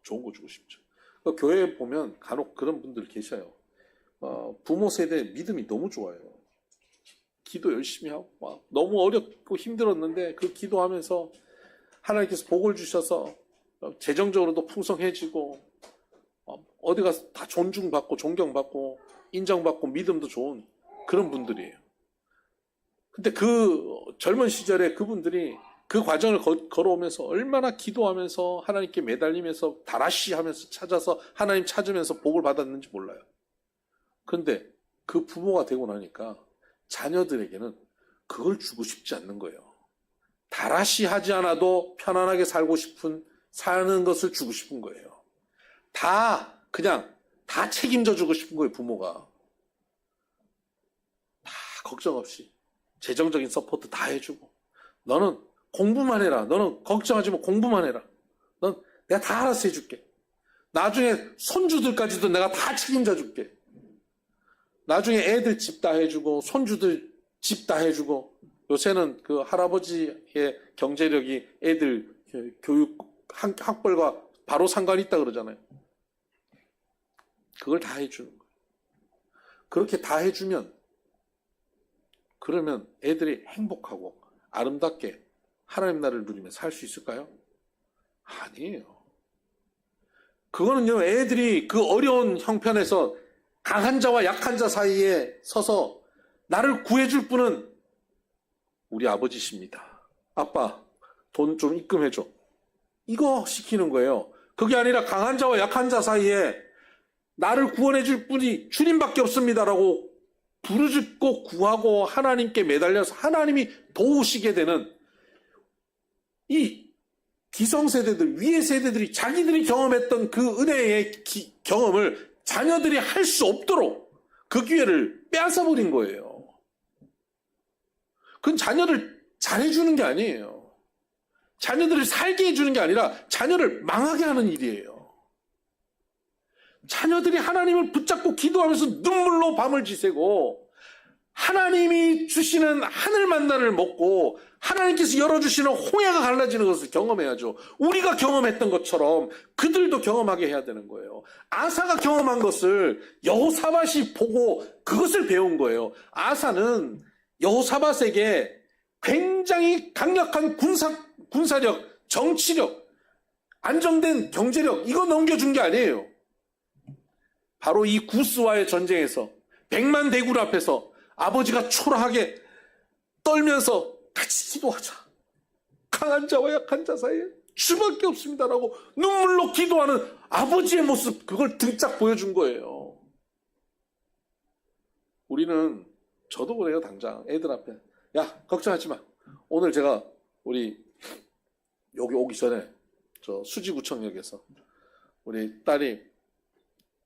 Speaker 1: 좋은 거 주고 싶죠. 교회에 보면 간혹 그런 분들 계셔요. 부모 세대 믿음이 너무 좋아요. 기도 열심히 하고 막 너무 어렵고 힘들었는데 그 기도하면서 하나님께서 복을 주셔서 재정적으로도 풍성해지고 어디 가서 다 존중받고 존경받고 인정받고 믿음도 좋은 그런 분들이에요. 근데 그 젊은 시절에 그분들이 그 과정을 걸어오면서 얼마나 기도하면서 하나님께 매달리면서 다라시 하면서 찾아서 하나님 찾으면서 복을 받았는지 몰라요. 그런데 그 부모가 되고 나니까 자녀들에게는 그걸 주고 싶지 않는 거예요. 다라시 하지 않아도 편안하게 살고 싶은, 사는 것을 주고 싶은 거예요. 그냥 다 책임져 주고 싶은 거예요, 부모가. 다 걱정 없이. 재정적인 서포트 다 해주고. 너는 공부만 해라. 너는 걱정하지 마. 공부만 해라. 내가 다 알아서 해줄게. 나중에 손주들까지도 내가 다 책임져 줄게. 나중에 애들 집 다 해주고, 손주들 집 다 해주고, 요새는 그 할아버지의 경제력이 애들 교육, 학벌과 바로 상관이 있다 그러잖아요. 그걸 다 해주는 거예요. 그렇게 다 해주면, 그러면 애들이 행복하고 아름답게 하나님 나라를 누리며 살 수 있을까요? 아니에요. 그거는요, 애들이 그 어려운 형편에서 강한 자와 약한 자 사이에 서서 나를 구해줄 분은 우리 아버지십니다. 아빠, 돈 좀 입금해줘. 이거 시키는 거예요. 그게 아니라 강한 자와 약한 자 사이에 나를 구원해줄 분이 주님밖에 없습니다라고 부르짖고 구하고 하나님께 매달려서 하나님이 도우시게 되는 이 기성세대들, 위의 세대들이 자기들이 경험했던 그 은혜의 경험을 자녀들이 할 수 없도록 그 기회를 빼앗아버린 거예요. 그건 자녀를 잘해주는 게 아니에요. 자녀들을 살게 해주는 게 아니라 자녀를 망하게 하는 일이에요. 자녀들이 하나님을 붙잡고 기도하면서 눈물로 밤을 지새고 하나님이 주시는 하늘 만나를 먹고 하나님께서 열어주시는 홍해가 갈라지는 것을 경험해야죠. 우리가 경험했던 것처럼 그들도 경험하게 해야 되는 거예요. 아사가 경험한 것을 여호사밧이 보고 그것을 배운 거예요. 아사는 여호사밧에게 굉장히 강력한 군사력, 정치력, 안정된 경제력 이거 넘겨준 게 아니에요. 바로 이 구스와의 전쟁에서 100만 대군 앞에서 아버지가 초라하게 떨면서 같이 기도하자. 강한 자와 약한 자 사이에 주밖에 없습니다라고 눈물로 기도하는 아버지의 모습 그걸 등짝 보여준 거예요. 우리는 저도 그래요. 당장 애들 앞에 야 걱정하지 마. 오늘 제가 우리 여기 오기 전에 저 수지구청역에서 우리 딸이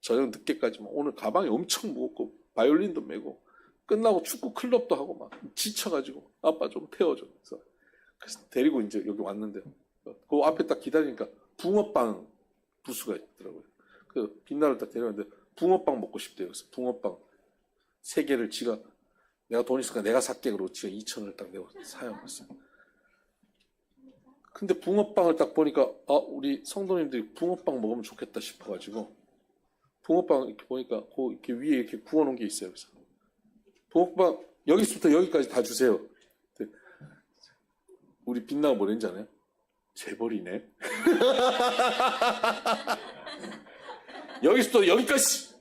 Speaker 1: 저녁 늦게까지 오늘 가방이 엄청 무겁고 바이올린도 메고 끝나고 축구 클럽도 하고 막 지쳐가지고 아빠 좀 태워줘. 그래서 데리고 이제 여기 왔는데 그 앞에 딱 기다리니까 붕어빵 부스가 있더라고요. 그 빛나를 딱 데려왔는데 붕어빵 먹고 싶대요. 그래서 붕어빵 3개를 지가 내가 돈 있으니까 내가 살게 그러고 지가 2,000원을 딱 내고 사용했어요. 근데 붕어빵을 딱 보니까 우리 성도님들이 붕어빵 먹으면 좋겠다 싶어가지고 붕어빵 이렇게 보니까 그 이렇게 위에 이렇게 구워놓은 게 있어요. 그래서 붕어빵 여기서부터 여기까지 다 주세요. 우리 빛나가 뭐랬는지 아나요? 재벌이네. 여기서부터 여기까지.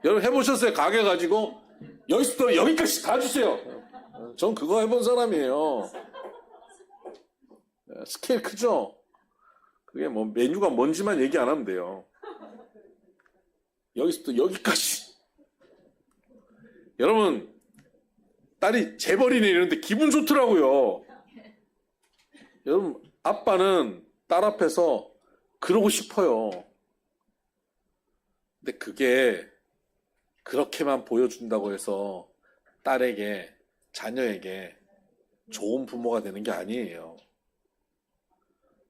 Speaker 1: 여러분 해보셨어요? 가게 가지고 여기서부터 여기까지 다 주세요. 전 그거 해본 사람이에요. 스케일 크죠? 그게 뭐 메뉴가 뭔지만 얘기 안 하면 돼요. 여기서부터 여기까지. 여러분, 딸이 재벌이네 이러는데 기분 좋더라고요. 여러분, 아빠는 딸 앞에서 그러고 싶어요. 근데 그게 그렇게만 보여준다고 해서 딸에게, 자녀에게 좋은 부모가 되는 게 아니에요.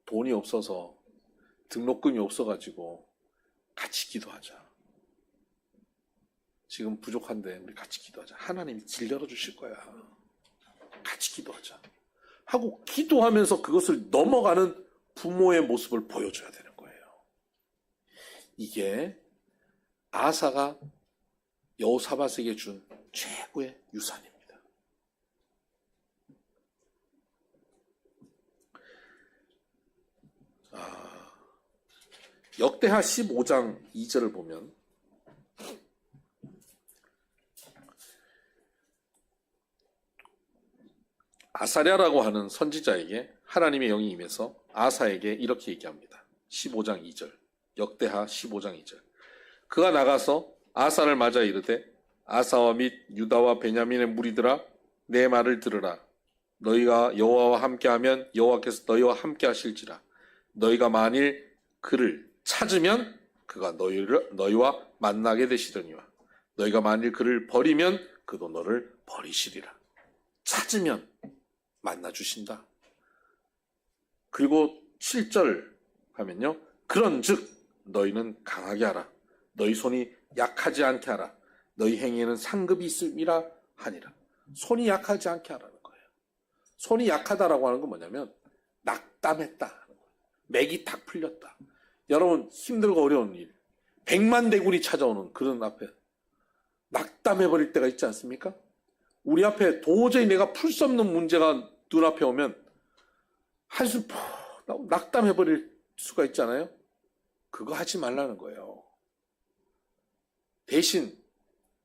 Speaker 1: 돈이 없어서, 등록금이 없어가지고 같이 기도하자. 지금 부족한데 우리 같이 기도하자. 하나님이 길 열어주실 거야. 같이 기도하자. 하고 기도하면서 그것을 넘어가는 부모의 모습을 보여줘야 되는 거예요. 이게 아사가 여호사밧에게 준 최고의 유산입니다. 역대하 15장 2절을 보면 아사랴라고 하는 선지자에게 하나님의 영이 임해서 아사에게 이렇게 얘기합니다. 15장 2절, 역대하 15장 2절. 그가 나가서 아사를 맞아 이르되 아사와 및 유다와 베냐민의 무리들아 내 말을 들으라. 너희가 여호와와 함께하면 여호와께서 너희와 함께하실지라. 너희가 만일 그를 찾으면 그가 너희와 만나게 되시려니와 너희가 만일 그를 버리면 그도 너를 버리시리라. 찾으면 만나주신다. 그리고 7절 하면요. 그런즉 너희는 강하게 하라. 너희 손이 약하지 않게 하라. 너희 행위에는 상급이 있음이라 하니라. 손이 약하지 않게 하라는 거예요. 손이 약하다라고 하는 건 뭐냐면 낙담했다 하는 거예요. 맥이 탁 풀렸다. 여러분 힘들고 어려운 일, 백만대군이 찾아오는 그런 앞에 낙담해버릴 때가 있지 않습니까? 우리 앞에 도저히 내가 풀 수 없는 문제가 눈앞에 오면 한숨 푹 낙담해버릴 수가 있잖아요. 그거 하지 말라는 거예요. 대신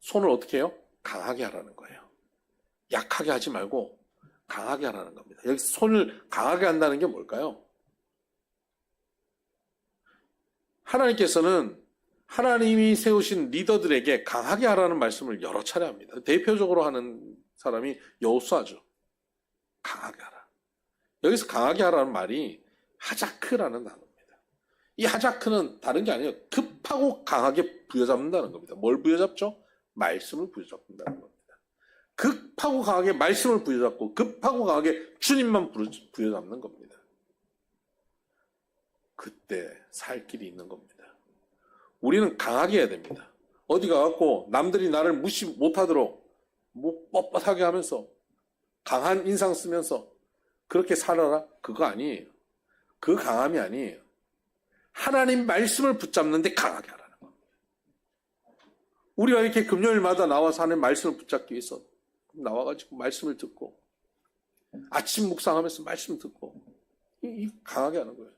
Speaker 1: 손을 어떻게 해요? 강하게 하라는 거예요. 약하게 하지 말고 강하게 하라는 겁니다. 여기서 손을 강하게 한다는 게 뭘까요? 하나님께서는 하나님이 세우신 리더들에게 강하게 하라는 말씀을 여러 차례 합니다. 대표적으로 하는 사람이 여호수아죠. 강하게 하라. 여기서 강하게 하라는 말이 하자크라는 단어입니다. 이 하자크는 다른 게 아니에요. 급하고 강하게 부여잡는다는 겁니다. 뭘 부여잡죠? 말씀을 부여잡는다는 겁니다. 급하고 강하게 말씀을 부여잡고 급하고 강하게 주님만 부여잡는 겁니다. 그때 살 길이 있는 겁니다. 우리는 강하게 해야 됩니다. 어디 가갖고 남들이 나를 무시 못하도록 뭐 뻣뻣하게 하면서 강한 인상 쓰면서 그렇게 살아라? 그거 아니에요. 그 강함이 아니에요. 하나님 말씀을 붙잡는데 강하게 하라는 겁니다. 우리가 이렇게 금요일마다 나와서 하는 말씀을 붙잡기 위해서 나와가지고 말씀을 듣고 아침 묵상하면서 말씀 듣고 강하게 하는 거예요.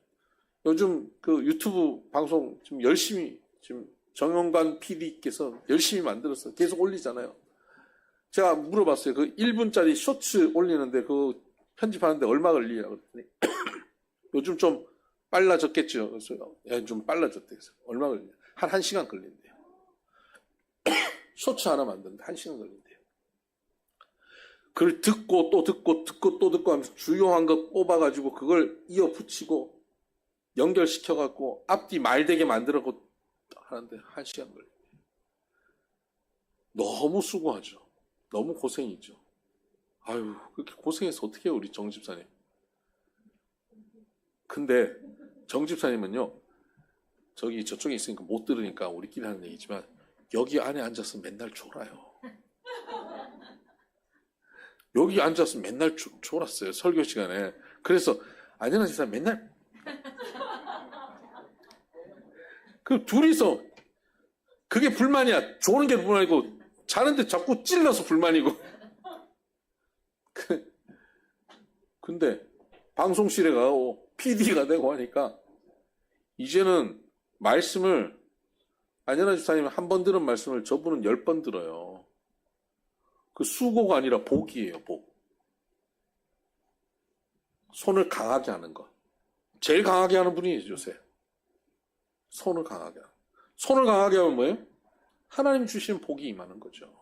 Speaker 1: 요즘 그 유튜브 방송 지금 열심히 지금 정영관 PD께서 열심히 만들었어요. 계속 올리잖아요. 제가 물어봤어요. 그 1분짜리 쇼츠 올리는데 그 편집하는데 얼마 걸리냐고 그랬더니 요즘 좀 빨라졌겠죠. 그래서 좀 빨라졌대. 그래서 얼마 걸리냐? 한 1시간 걸린대요. 쇼츠 하나 만드는데 1시간 걸린대요. 그걸 듣고 또 듣고 또 듣고 하면서 주요한 거 뽑아가지고 그걸 이어 붙이고 연결시켜갖고 앞뒤 말되게 만들고 하는데 1시간 걸려요. 너무 수고하죠. 너무 고생이죠. 아유, 그렇게 고생해서 어떻게 해요, 우리 정 집사님. 근데 정 집사님은요, 저쪽에 있으니까 못 들으니까 우리끼리 하는 얘기지만 여기 안에 앉아서 맨날 졸아요. 여기 앉아서 맨날 졸았어요, 설교 시간에. 그래서 안현아 집사 맨날 그 둘이서 그게 불만이야. 조는 게 불만이고 자는데 자꾸 찔러서 불만이고. 근데 방송실에 가고 PD가 되고 하니까 이제는 말씀을 안연아 집사님 한 번 들은 말씀을 저분은 10번 들어요. 그 수고가 아니라 복이에요, 복. 손을 강하게 하는 것. 제일 강하게 하는 분이 요새. 손을 강하게 하는. 손을 강하게 하면 뭐예요? 하나님 주신 복이 임하는 거죠.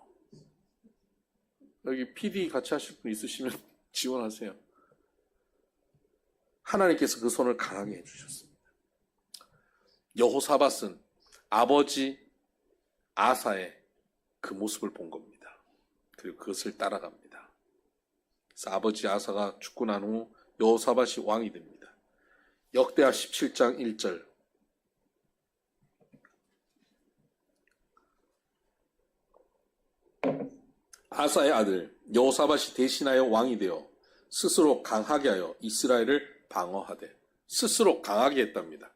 Speaker 1: 여기 PD 같이 하실 분 있으시면 지원하세요. 하나님께서 그 손을 강하게 해주셨습니다. 여호사밧은 아버지 아사의 그 모습을 본 겁니다. 그리고 그것을 따라갑니다. 그래서 아버지 아사가 죽고 난 후 여호사밧이 왕이 됩니다. 역대하 17장 1절. 아사의 아들 여호사밧이 대신하여 왕이 되어 스스로 강하게 하여 이스라엘을 방어하되. 스스로 강하게 했답니다.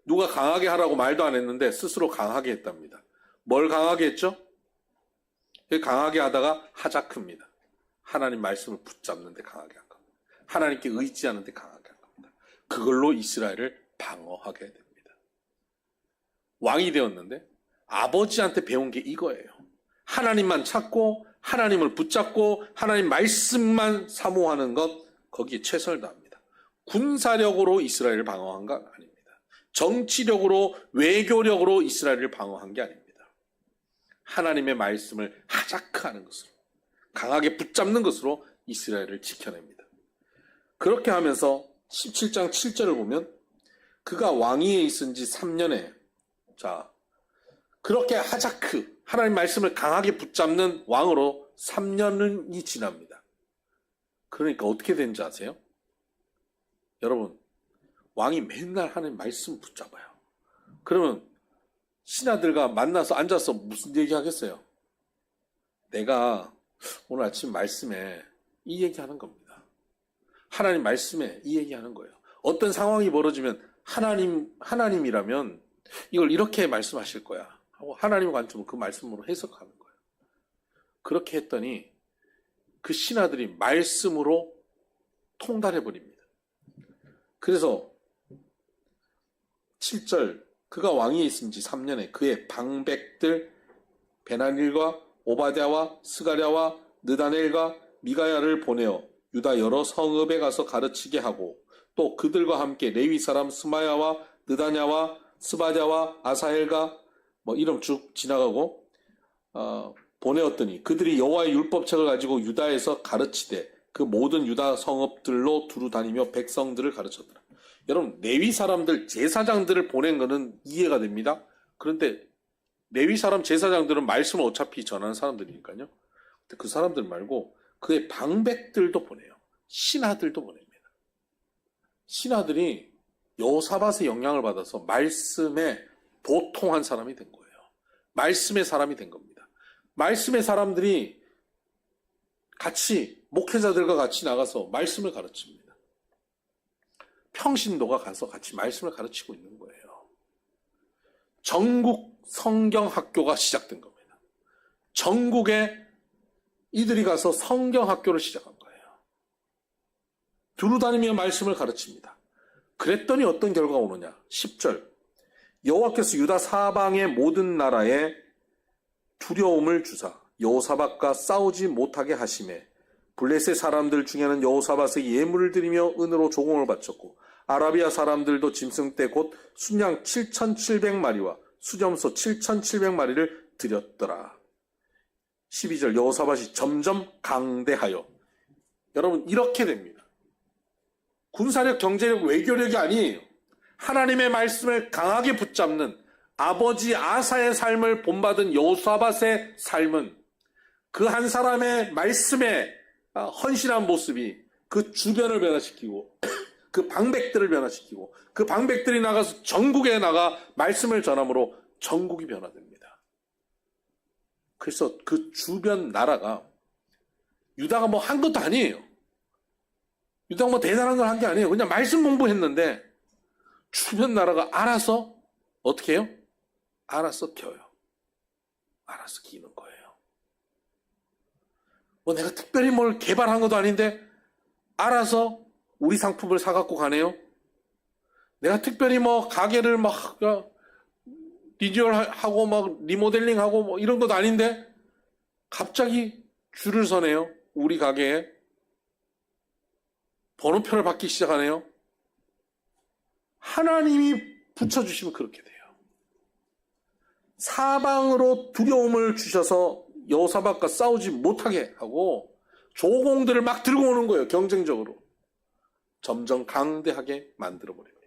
Speaker 1: 누가 강하게 하라고 말도 안 했는데 스스로 강하게 했답니다. 뭘 강하게 했죠? 강하게 하다가 하자크입니다. 하나님 말씀을 붙잡는 데 강하게 한 겁니다. 하나님께 의지하는 데 강하게 한 겁니다. 그걸로 이스라엘을 방어하게 됩니다. 왕이 되었는데 아버지한테 배운 게 이거예요. 하나님만 찾고 하나님을 붙잡고 하나님 말씀만 사모하는 것, 거기에 최선을 다합니다. 군사력으로 이스라엘을 방어한 건 아닙니다. 정치력으로 외교력으로 이스라엘을 방어한 게 아닙니다. 하나님의 말씀을 하자크하는 것으로, 강하게 붙잡는 것으로 이스라엘을 지켜냅니다. 그렇게 하면서 17장 7절을 보면 그가 왕위에 있은 지 3년에 자 그렇게 하자크, 하나님 말씀을 강하게 붙잡는 왕으로 3년이 지납니다. 그러니까 어떻게 되는지 아세요? 여러분, 왕이 맨날 하나님 말씀 붙잡아요. 그러면 신하들과 만나서 앉아서 무슨 얘기 하겠어요? 내가 오늘 아침 말씀에 이 얘기하는 겁니다. 하나님 말씀에 이 얘기하는 거예요. 어떤 상황이 벌어지면 하나님이라면 이걸 이렇게 말씀하실 거야 하고 하나님의 관점은 그 말씀으로 해석하는 거예요. 그렇게 했더니 그 신하들이 말씀으로 통달해버립니다. 그래서 7절 그가 왕위에 있은 지 3년에 그의 방백들 베나닐과 오바댜와 스가랴와 느다넬과 미가야를 보내어 유다 여러 성읍에 가서 가르치게 하고 또 그들과 함께 레위 사람 스마야와 느다냐와 스바랴와 아사엘과 이름 쭉 지나가고 보내었더니 그들이 여호와의 율법책을 가지고 유다에서 가르치되 그 모든 유다 성읍들로 두루 다니며 백성들을 가르쳤더라. 여러분, 레위 사람들, 제사장들을 보낸 거는 이해가 됩니다. 그런데 레위 사람, 제사장들은 말씀을 어차피 전하는 사람들이니까요. 근데 그 사람들 말고 그의 방백들도 보내요. 신하들도 보냅니다. 신하들이 여호사밧의 영향을 받아서 말씀에 도통한 사람이 된 거예요. 말씀의 사람이 된 겁니다. 말씀의 사람들이 같이 목회자들과 같이 나가서 말씀을 가르칩니다. 평신도가 가서 같이 말씀을 가르치고 있는 거예요. 전국 성경 학교가 시작된 겁니다. 전국에 이들이 가서 성경 학교를 시작한 거예요. 두루 다니며 말씀을 가르칩니다. 그랬더니 어떤 결과가 오느냐? 10절 여호와께서 유다 사방의 모든 나라에 두려움을 주사 여호사밧과 싸우지 못하게 하시매 블레셋 사람들 중에는 여호사밧의 예물을 드리며 은으로 조공을 바쳤고 아라비아 사람들도 짐승떼 곧 순양 7,700마리와 수점소 7,700마리를 드렸더라. 12절 여호사밧이 점점 강대하여. 여러분, 이렇게 됩니다. 군사력, 경제력, 외교력이 아니에요. 하나님의 말씀을 강하게 붙잡는 아버지 아사의 삶을 본받은 여호사밧의 삶은 그 한 사람의 말씀에 헌신한 모습이 그 주변을 변화시키고 그 방백들을 변화시키고 그 방백들이 나가서 전국에 나가 말씀을 전함으로 전국이 변화됩니다. 그래서 그 주변 나라가 유다가 뭐 한 것도 아니에요. 유다가 뭐 대단한 걸 한 게 아니에요. 그냥 말씀 공부했는데 주변 나라가 알아서 어떻게 해요? 알아서 겨요. 알아서 기는 거예요. 뭐 내가 특별히 뭘 개발한 것도 아닌데 알아서 우리 상품을 사갖고 가네요. 내가 특별히 뭐 가게를 막 비주얼 하고 막 리모델링 하고 뭐 이런 것도 아닌데 갑자기 줄을 서네요. 우리 가게에 번호표를 받기 시작하네요. 하나님이 붙여주시면 그렇게 돼요. 사방으로 두려움을 주셔서 여호사밧과 싸우지 못하게 하고 조공들을 막 들고 오는 거예요. 경쟁적으로. 점점 강대하게 만들어버립니다.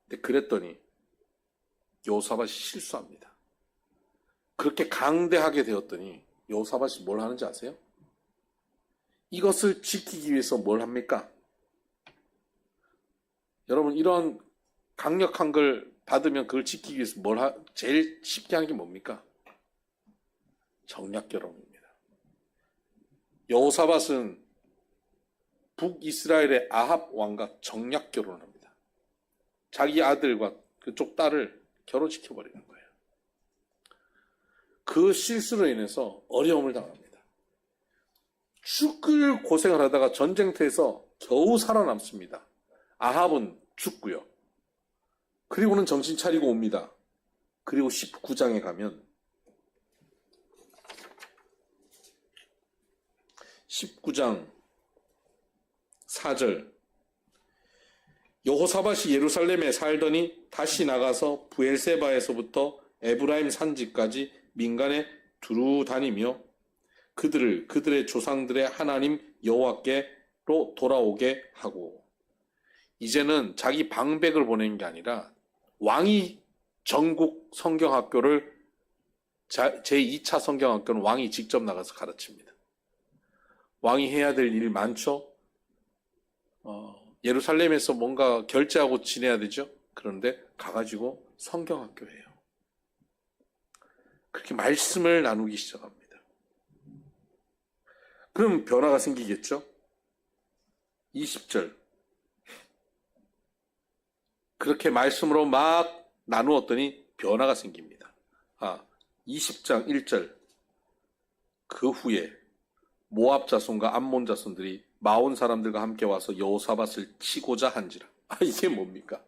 Speaker 1: 근데 그랬더니 여호사밧이 실수합니다. 그렇게 강대하게 되었더니 여호사밧이 뭘 하는지 아세요? 이것을 지키기 위해서 뭘 합니까? 여러분, 이런 강력한 걸 받으면 그걸 지키기 위해서 제일 쉽게 하는 게 뭡니까? 정략 결혼입니다. 여호사밧은 북이스라엘의 아합 왕과 정략 결혼을 합니다. 자기 아들과 그쪽 딸을 결혼시켜버리는 거예요. 그 실수로 인해서 어려움을 당합니다. 죽을 고생을 하다가 전쟁터에서 겨우 살아남습니다. 아합은 죽고요. 그리고는 정신 차리고 옵니다. 그리고 19장에 가면 19장 4절 여호사밧이 예루살렘에 살더니 다시 나가서 부엘세바에서부터 에브라임 산지까지 민간에 두루 다니며 그들의 조상들의 하나님 여호와께로 돌아오게 하고 이제는 자기 방백을 보내는 게 아니라 왕이 전국 성경학교를 제2차 성경학교는 왕이 직접 나가서 가르칩니다. 왕이 해야 될 일 많죠. 예루살렘에서 뭔가 결제하고 지내야 되죠. 그런데 가가지고 성경학교예요. 그렇게 말씀을 나누기 시작합니다. 그럼 변화가 생기겠죠. 20절 그렇게 말씀으로 막 나누었더니 변화가 생깁니다. 20장 1절 그 후에 모압 자손과 암몬 자손들이 마온 사람들과 함께 와서 여호사밧을 치고자 한지라. 이게 뭡니까?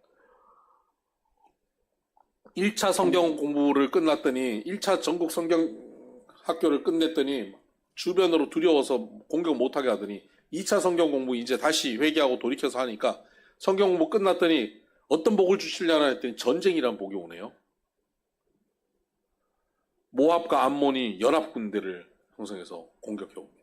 Speaker 1: 1차 성경 공부를 끝났더니 1차 전국 성경 학교를 끝냈더니 주변으로 두려워서 공격 못하게 하더니 2차 성경 공부 이제 다시 회개하고 돌이켜서 하니까 성경 공부 끝났더니 어떤 복을 주시려나 했더니 전쟁이란 복이 오네요. 모압과 암몬이 연합군대를 형성해서 공격해 옵니다.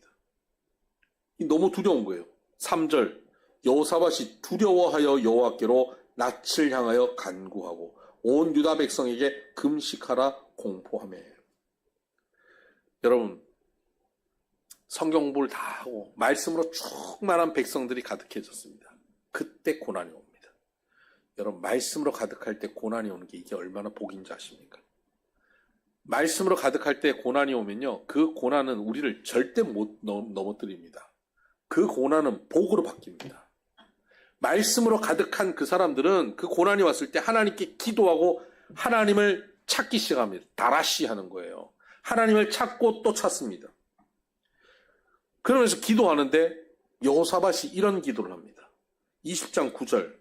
Speaker 1: 너무 두려운 거예요. 3절 여호사밧이 두려워하여 여호와께로 낯을 향하여 간구하고 온 유다 백성에게 금식하라 공포하며. 여러분 성경 공부를 다 하고 말씀으로 충만한 백성들이 가득해졌습니다. 그때 고난이 옵니다. 여러분 말씀으로 가득할 때 고난이 오는 게 이게 얼마나 복인지 아십니까? 말씀으로 가득할 때 고난이 오면요 그 고난은 우리를 절대 못 넘어뜨립니다. 그 고난은 복으로 바뀝니다. 말씀으로 가득한 그 사람들은 그 고난이 왔을 때 하나님께 기도하고 하나님을 찾기 시작합니다. 다라시 하는 거예요. 하나님을 찾고 또 찾습니다. 그러면서 기도하는데 여호사밧이 이런 기도를 합니다. 20장 9절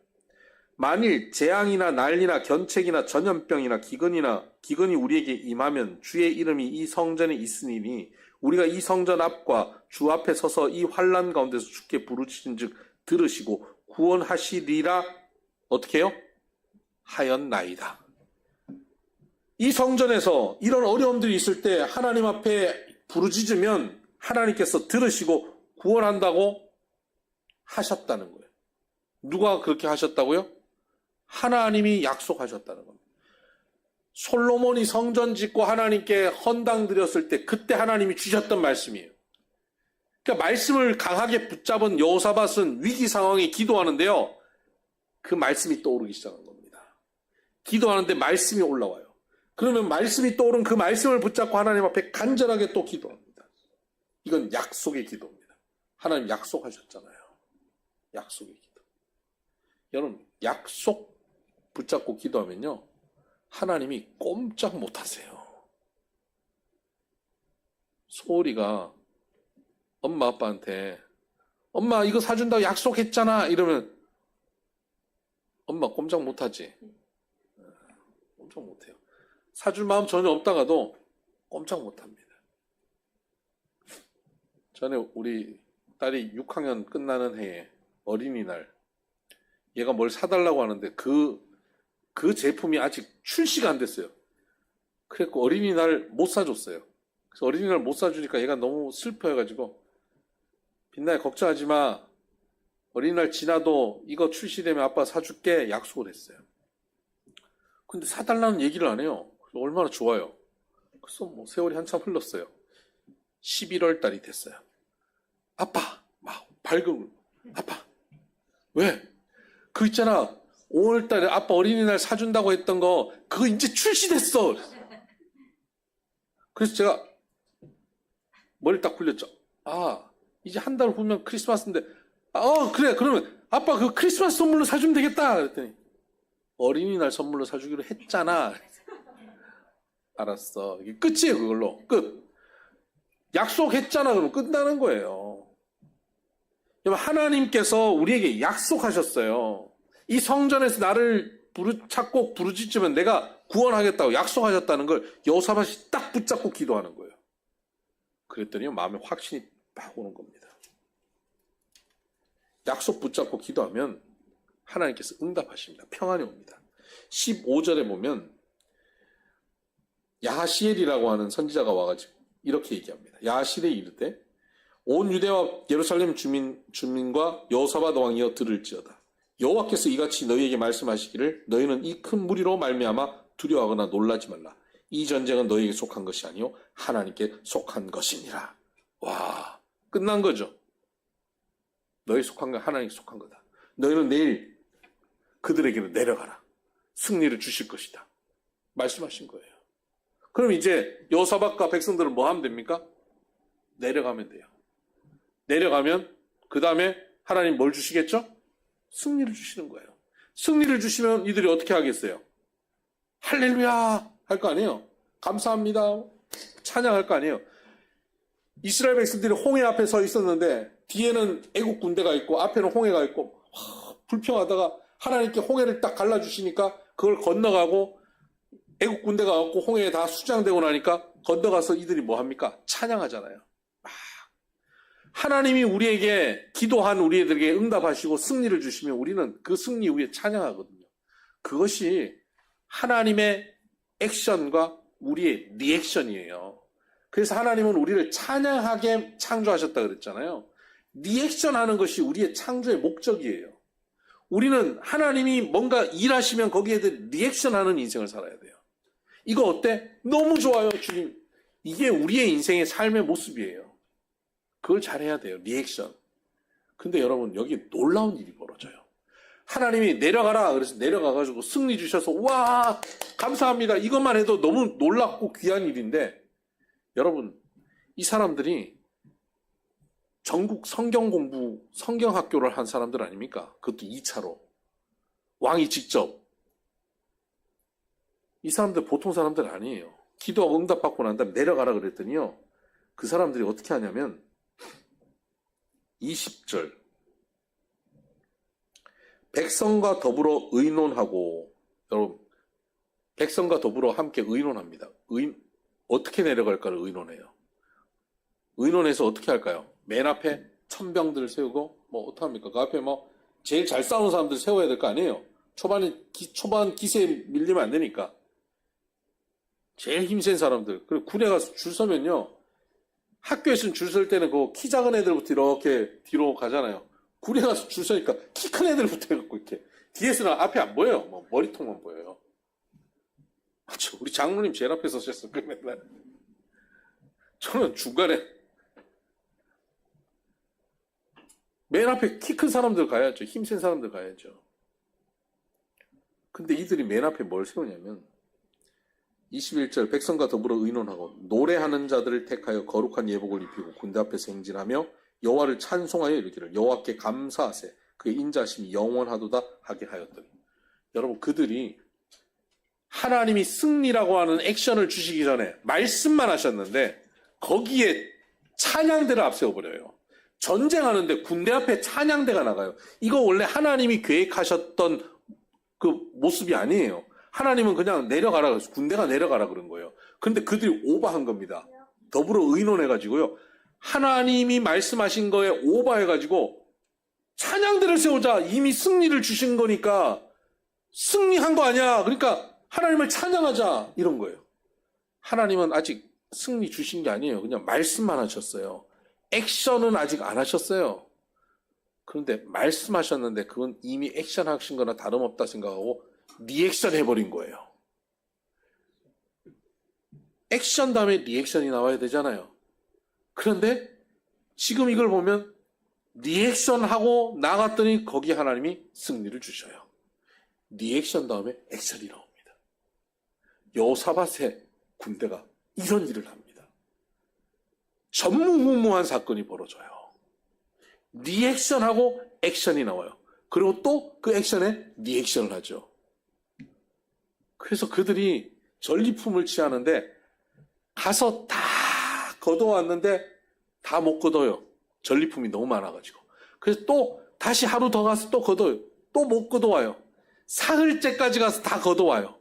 Speaker 1: 만일 재앙이나 난리나 견책이나 전염병이나 기근이 우리에게 임하면 주의 이름이 이 성전에 있으니 우리가 이 성전 앞과 주 앞에 서서 이 환난 가운데서 주께 부르짖은즉 들으시고 구원하시리라 어떻게 해요? 하였나이다. 이 성전에서 이런 어려움들이 있을 때 하나님 앞에 부르짖으면 하나님께서 들으시고 구원한다고 하셨다는 거예요. 누가 그렇게 하셨다고요? 하나님이 약속하셨다는 겁니다. 솔로몬이 성전 짓고 하나님께 헌당 드렸을 때 그때 하나님이 주셨던 말씀이에요. 그러니까 말씀을 강하게 붙잡은 여호사밧은 위기 상황에 기도하는데요. 그 말씀이 떠오르기 시작한 겁니다. 기도하는데 말씀이 올라와요. 그러면 말씀이 떠오른 그 말씀을 붙잡고 하나님 앞에 간절하게 또 기도합니다. 이건 약속의 기도입니다. 하나님 약속하셨잖아요. 약속의 기도. 여러분 약속 붙잡고 기도하면요. 하나님이 꼼짝 못하세요. 소울이가 엄마 아빠한테 엄마 이거 사준다고 약속했잖아 이러면 엄마 꼼짝 못하지. 꼼짝 못해요. 사줄 마음 전혀 없다가도 꼼짝 못합니다. 전에 우리 딸이 6학년 끝나는 해에 어린이날 얘가 뭘 사달라고 하는데 그 제품이 아직 출시가 안 됐어요. 그래서 어린이날 못 사줬어요. 그래서 어린이날 못 사주니까 얘가 너무 슬퍼해가지고 빛나야 걱정하지 마. 어린이날 지나도 이거 출시되면 아빠 사줄게 약속을 했어요. 근데 사달라는 얘기를 안 해요. 얼마나 좋아요. 그래서 뭐 세월이 한참 흘렀어요. 11월 달이 됐어요. 아빠! 막 밝은 아빠! 왜? 그 있잖아 5월 달에 아빠 어린이날 사준다고 했던 거 그거 이제 출시됐어. 그래서 제가 머리를 딱 굴렸죠. 아 이제 한 달 후면 크리스마스인데 그래 그러면 아빠 그 크리스마스 선물로 사주면 되겠다. 그랬더니 어린이날 선물로 사주기로 했잖아. 알았어. 이게 끝이에요. 그걸로 끝. 약속했잖아. 그러면 끝나는 거예요. 하나님께서 우리에게 약속하셨어요. 이 성전에서 나를 찾고 부르짖으면 내가 구원하겠다고 약속하셨다는 걸 여호사밧이 딱 붙잡고 기도하는 거예요. 그랬더니 마음에 확신이 막 오는 겁니다. 약속 붙잡고 기도하면 하나님께서 응답하십니다. 평안이 옵니다. 15절에 보면 야하시엘이라고 하는 선지자가 와가지고 이렇게 얘기합니다. 야하시엘이 이르되 온 유대와 예루살렘 주민과 여호사밧 왕이여 들을지어다. 여호와께서 이같이 너희에게 말씀하시기를 너희는 이 큰 무리로 말미암아 두려워하거나 놀라지 말라. 이 전쟁은 너희에게 속한 것이 아니요 하나님께 속한 것이니라. 와, 끝난 거죠. 너희 속한 건 하나님께 속한 거다. 너희는 내일 그들에게로 내려가라. 승리를 주실 것이다. 말씀하신 거예요. 그럼 이제 여호사밧과 백성들은 뭐 하면 됩니까? 내려가면 돼요. 내려가면 그 다음에 하나님 뭘 주시겠죠? 승리를 주시는 거예요. 승리를 주시면 이들이 어떻게 하겠어요? 할렐루야 할 거 아니에요. 감사합니다 찬양할 거 아니에요. 이스라엘 백성들이 홍해 앞에 서 있었는데 뒤에는 애국 군대가 있고 앞에는 홍해가 있고 불평하다가 하나님께 홍해를 딱 갈라주시니까 그걸 건너가고 애국 군대가 왔고 홍해에 다 수장되고 나니까 건너가서 이들이 뭐 합니까? 찬양하잖아요. 하나님이 우리에게 기도한 우리에게 응답하시고 승리를 주시면 우리는 그 승리 위에 찬양하거든요. 그것이 하나님의 액션과 우리의 리액션이에요. 그래서 하나님은 우리를 찬양하게 창조하셨다 그랬잖아요. 리액션 하는 것이 우리의 창조의 목적이에요. 우리는 하나님이 뭔가 일하시면 거기에 대해 리액션 하는 인생을 살아야 돼요. 이거 어때? 너무 좋아요, 주님. 이게 우리의 인생의 삶의 모습이에요. 그걸 잘해야 돼요. 리액션. 근데 여러분 여기 놀라운 일이 벌어져요. 하나님이 내려가라 그래서 내려가가지고 승리 주셔서 와 감사합니다. 이것만 해도 너무 놀랍고 귀한 일인데 여러분 이 사람들이 전국 성경 공부 성경학교를 한 사람들 아닙니까? 그것도 2차로 왕이 직접. 이 사람들 보통 사람들 아니에요. 기도하고 응답받고 난 다음에 내려가라 그랬더니요 그 사람들이 어떻게 하냐면 20절 백성과 더불어 의논하고 여러분 백성과 더불어 함께 의논합니다. 어떻게 내려갈까를 의논해요. 의논해서 어떻게 할까요? 맨 앞에 천병들을 세우고 뭐 어떡합니까? 그 앞에 뭐 제일 잘 싸우는 사람들 세워야 될 거 아니에요. 초반 기세에 밀리면 안 되니까 제일 힘센 사람들 그리고 군에 가서 줄 서면요 학교에서는 줄 설 때는 그 키 작은 애들부터 이렇게 뒤로 가잖아요. 군에 가서 줄 서니까 키 큰 애들부터 해갖고 이렇게 뒤에서는 앞에 안 보여요. 뭐 머리통만 보여요. 맞죠? 우리 장로님 제일 앞에 서셨어요. 맨날. 저는 중간에 맨 앞에 키 큰 사람들 가야죠. 힘센 사람들 가야죠. 근데 이들이 맨 앞에 뭘 세우냐면 21절 백성과 더불어 의논하고 노래하는 자들을 택하여 거룩한 예복을 입히고 군대 앞에서 행진하며 여호와를 찬송하여 이르기를 여호와께 감사하세 그의 인자심이 영원하도다 하게 하였더니 여러분 그들이 하나님이 승리라고 하는 액션을 주시기 전에 말씀만 하셨는데 거기에 찬양대를 앞세워버려요. 전쟁하는데 군대 앞에 찬양대가 나가요. 이거 원래 하나님이 계획하셨던 그 모습이 아니에요. 하나님은 그냥 내려가라 그랬어요. 군대가 내려가라 그런 거예요. 그런데 그들이 오버한 겁니다. 더불어 의논해가지고요. 하나님이 말씀하신 거에 오버해가지고 찬양대를 세우자. 이미 승리를 주신 거니까 승리한 거 아니야. 그러니까 하나님을 찬양하자. 이런 거예요. 하나님은 아직 승리 주신 게 아니에요. 그냥 말씀만 하셨어요. 액션은 아직 안 하셨어요. 그런데 말씀하셨는데 그건 이미 액션 하신 거나 다름없다 생각하고 리액션 해버린 거예요. 액션 다음에 리액션이 나와야 되잖아요. 그런데 지금 이걸 보면 리액션 하고 나갔더니 거기 하나님이 승리를 주셔요. 리액션 다음에 액션이 나옵니다. 여호사밧의 군대가 이런 일을 합니다. 전무후무한 사건이 벌어져요. 리액션하고 액션이 나와요. 그리고 또 그 액션에 리액션을 하죠. 그래서 그들이 전리품을 취하는데 가서 다 걷어왔는데 다 못 걷어요. 전리품이 너무 많아가지고. 그래서 또 다시 하루 더 가서 또 걷어요. 또 못 걷어와요. 사흘째까지 가서 다 걷어와요.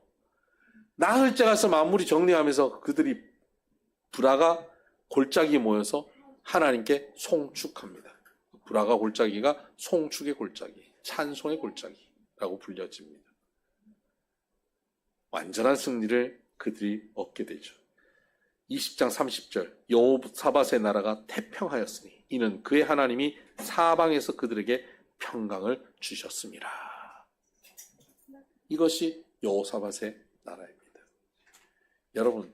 Speaker 1: 나흘째 가서 마무리 정리하면서 그들이 브라가 골짜기에 모여서 하나님께 송축합니다. 브라가 골짜기가 송축의 골짜기, 찬송의 골짜기라고 불려집니다. 완전한 승리를 그들이 얻게 되죠. 20장 30절 여호사밧의 나라가 태평하였으니 이는 그의 하나님이 사방에서 그들에게 평강을 주셨습니다. 이것이 여호사밧의 나라입니다. 여러분,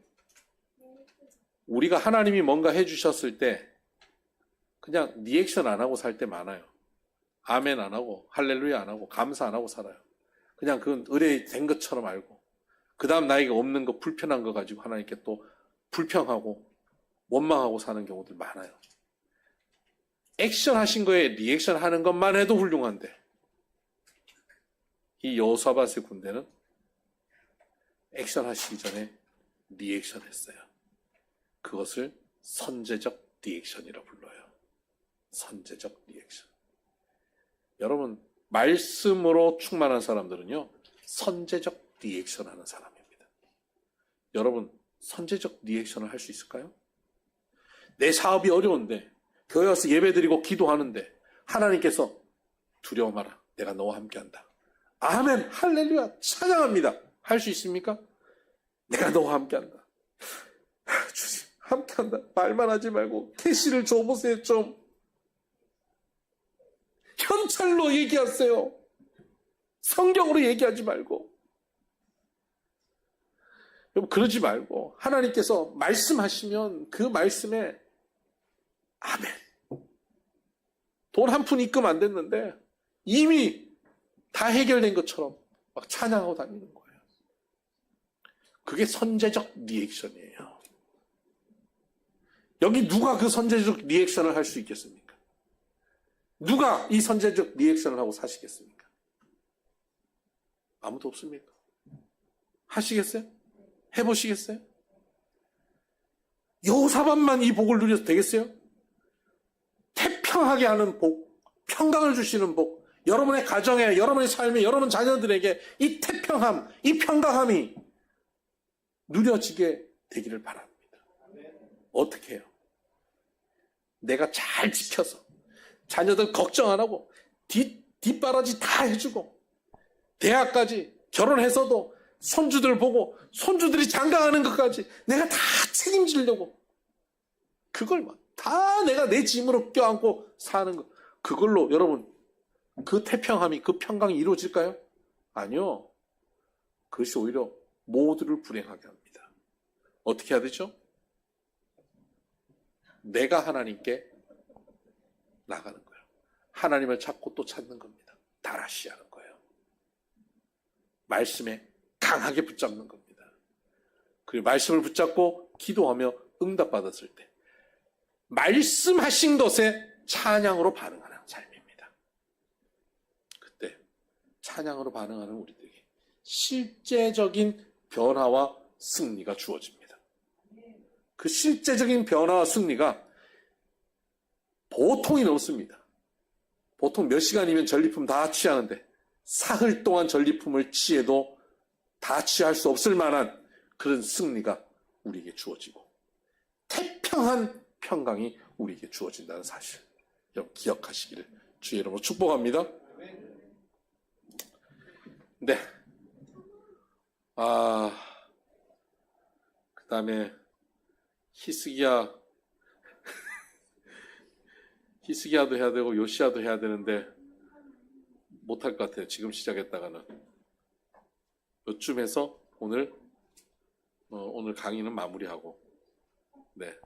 Speaker 1: 우리가 하나님이 뭔가 해주셨을 때 그냥 리액션 안 하고 살 때 많아요. 아멘 안 하고 할렐루야 안 하고 감사 안 하고 살아요. 그냥 그건 의뢰된 것처럼 알고 그 다음 나에게 없는 거 불편한 거 가지고 하나님께 또 불평하고 원망하고 사는 경우들 많아요. 액션 하신 거에 리액션 하는 것만 해도 훌륭한데 이 여호사밧의 군대는 액션 하시기 전에 리액션 했어요. 그것을 선제적 리액션이라 불러요. 선제적 리액션. 여러분, 말씀으로 충만한 사람들은요, 선제적 리액션 하는 사람입니다. 여러분, 선제적 리액션을 할 수 있을까요? 내 사업이 어려운데, 교회 와서 예배 드리고 기도하는데, 하나님께서 두려워 마라. 내가 너와 함께 한다. 아멘, 할렐루야, 찬양합니다. 할 수 있습니까? 내가 너와 함께 한다. 주님, 함께 한다. 말만 하지 말고, 캐시를 줘보세요, 좀. 현찰로 얘기하세요. 성경으로 얘기하지 말고. 여러분, 그러지 말고 하나님께서 말씀하시면 그 말씀에 아멘. 돈 한 푼 입금 안 됐는데 이미 다 해결된 것처럼 막 찬양하고 다니는 거예요. 그게 선제적 리액션이에요. 여기 누가 그 선제적 리액션을 할 수 있겠습니까? 누가 이 선제적 리액션을 하고 사시겠습니까? 아무도 없습니까? 하시겠어요? 해보시겠어요? 여호사밧만 이 복을 누려도 되겠어요? 태평하게 하는 복, 평강을 주시는 복, 여러분의 가정에, 여러분의 삶에, 여러분 자녀들에게 이 태평함, 이 평강함이 누려지게 되기를 바랍니다. 어떻게 해요? 내가 잘 지켜서 자녀들 걱정 안 하고 뒷바라지 다 해주고 대학까지 결혼해서도 손주들 보고 손주들이 장가가는 것까지 내가 다 책임지려고 그걸 막 다 내가 내 짐으로 껴안고 사는 거 그걸로 여러분 그 태평함이 그 평강이 이루어질까요? 아니요. 그것이 오히려 모두를 불행하게 합니다. 어떻게 해야 되죠? 내가 하나님께 나가는 거예요. 하나님을 찾고 또 찾는 겁니다. 다라시 하는 거예요. 말씀에 강하게 붙잡는 겁니다. 그리고 말씀을 붙잡고 기도하며 응답받았을 때 말씀하신 것에 찬양으로 반응하는 삶입니다. 그때 찬양으로 반응하는 우리들에게 실제적인 변화와 승리가 주어집니다. 그 실제적인 변화와 승리가 보통이 넘습니다. 보통 몇 시간이면 전리품 다 취하는데 사흘 동안 전리품을 취해도 다 취할 수 없을 만한 그런 승리가 우리에게 주어지고 태평한 평강이 우리에게 주어진다는 사실, 여러분 기억하시기를 주의 이름으로 축복합니다. 네. 그 다음에 히스기야도 해야 되고 요시야도 해야 되는데 못할 것 같아요. 지금 시작했다가는. 요쯤 해서 오늘 강의는 마무리하고. 네.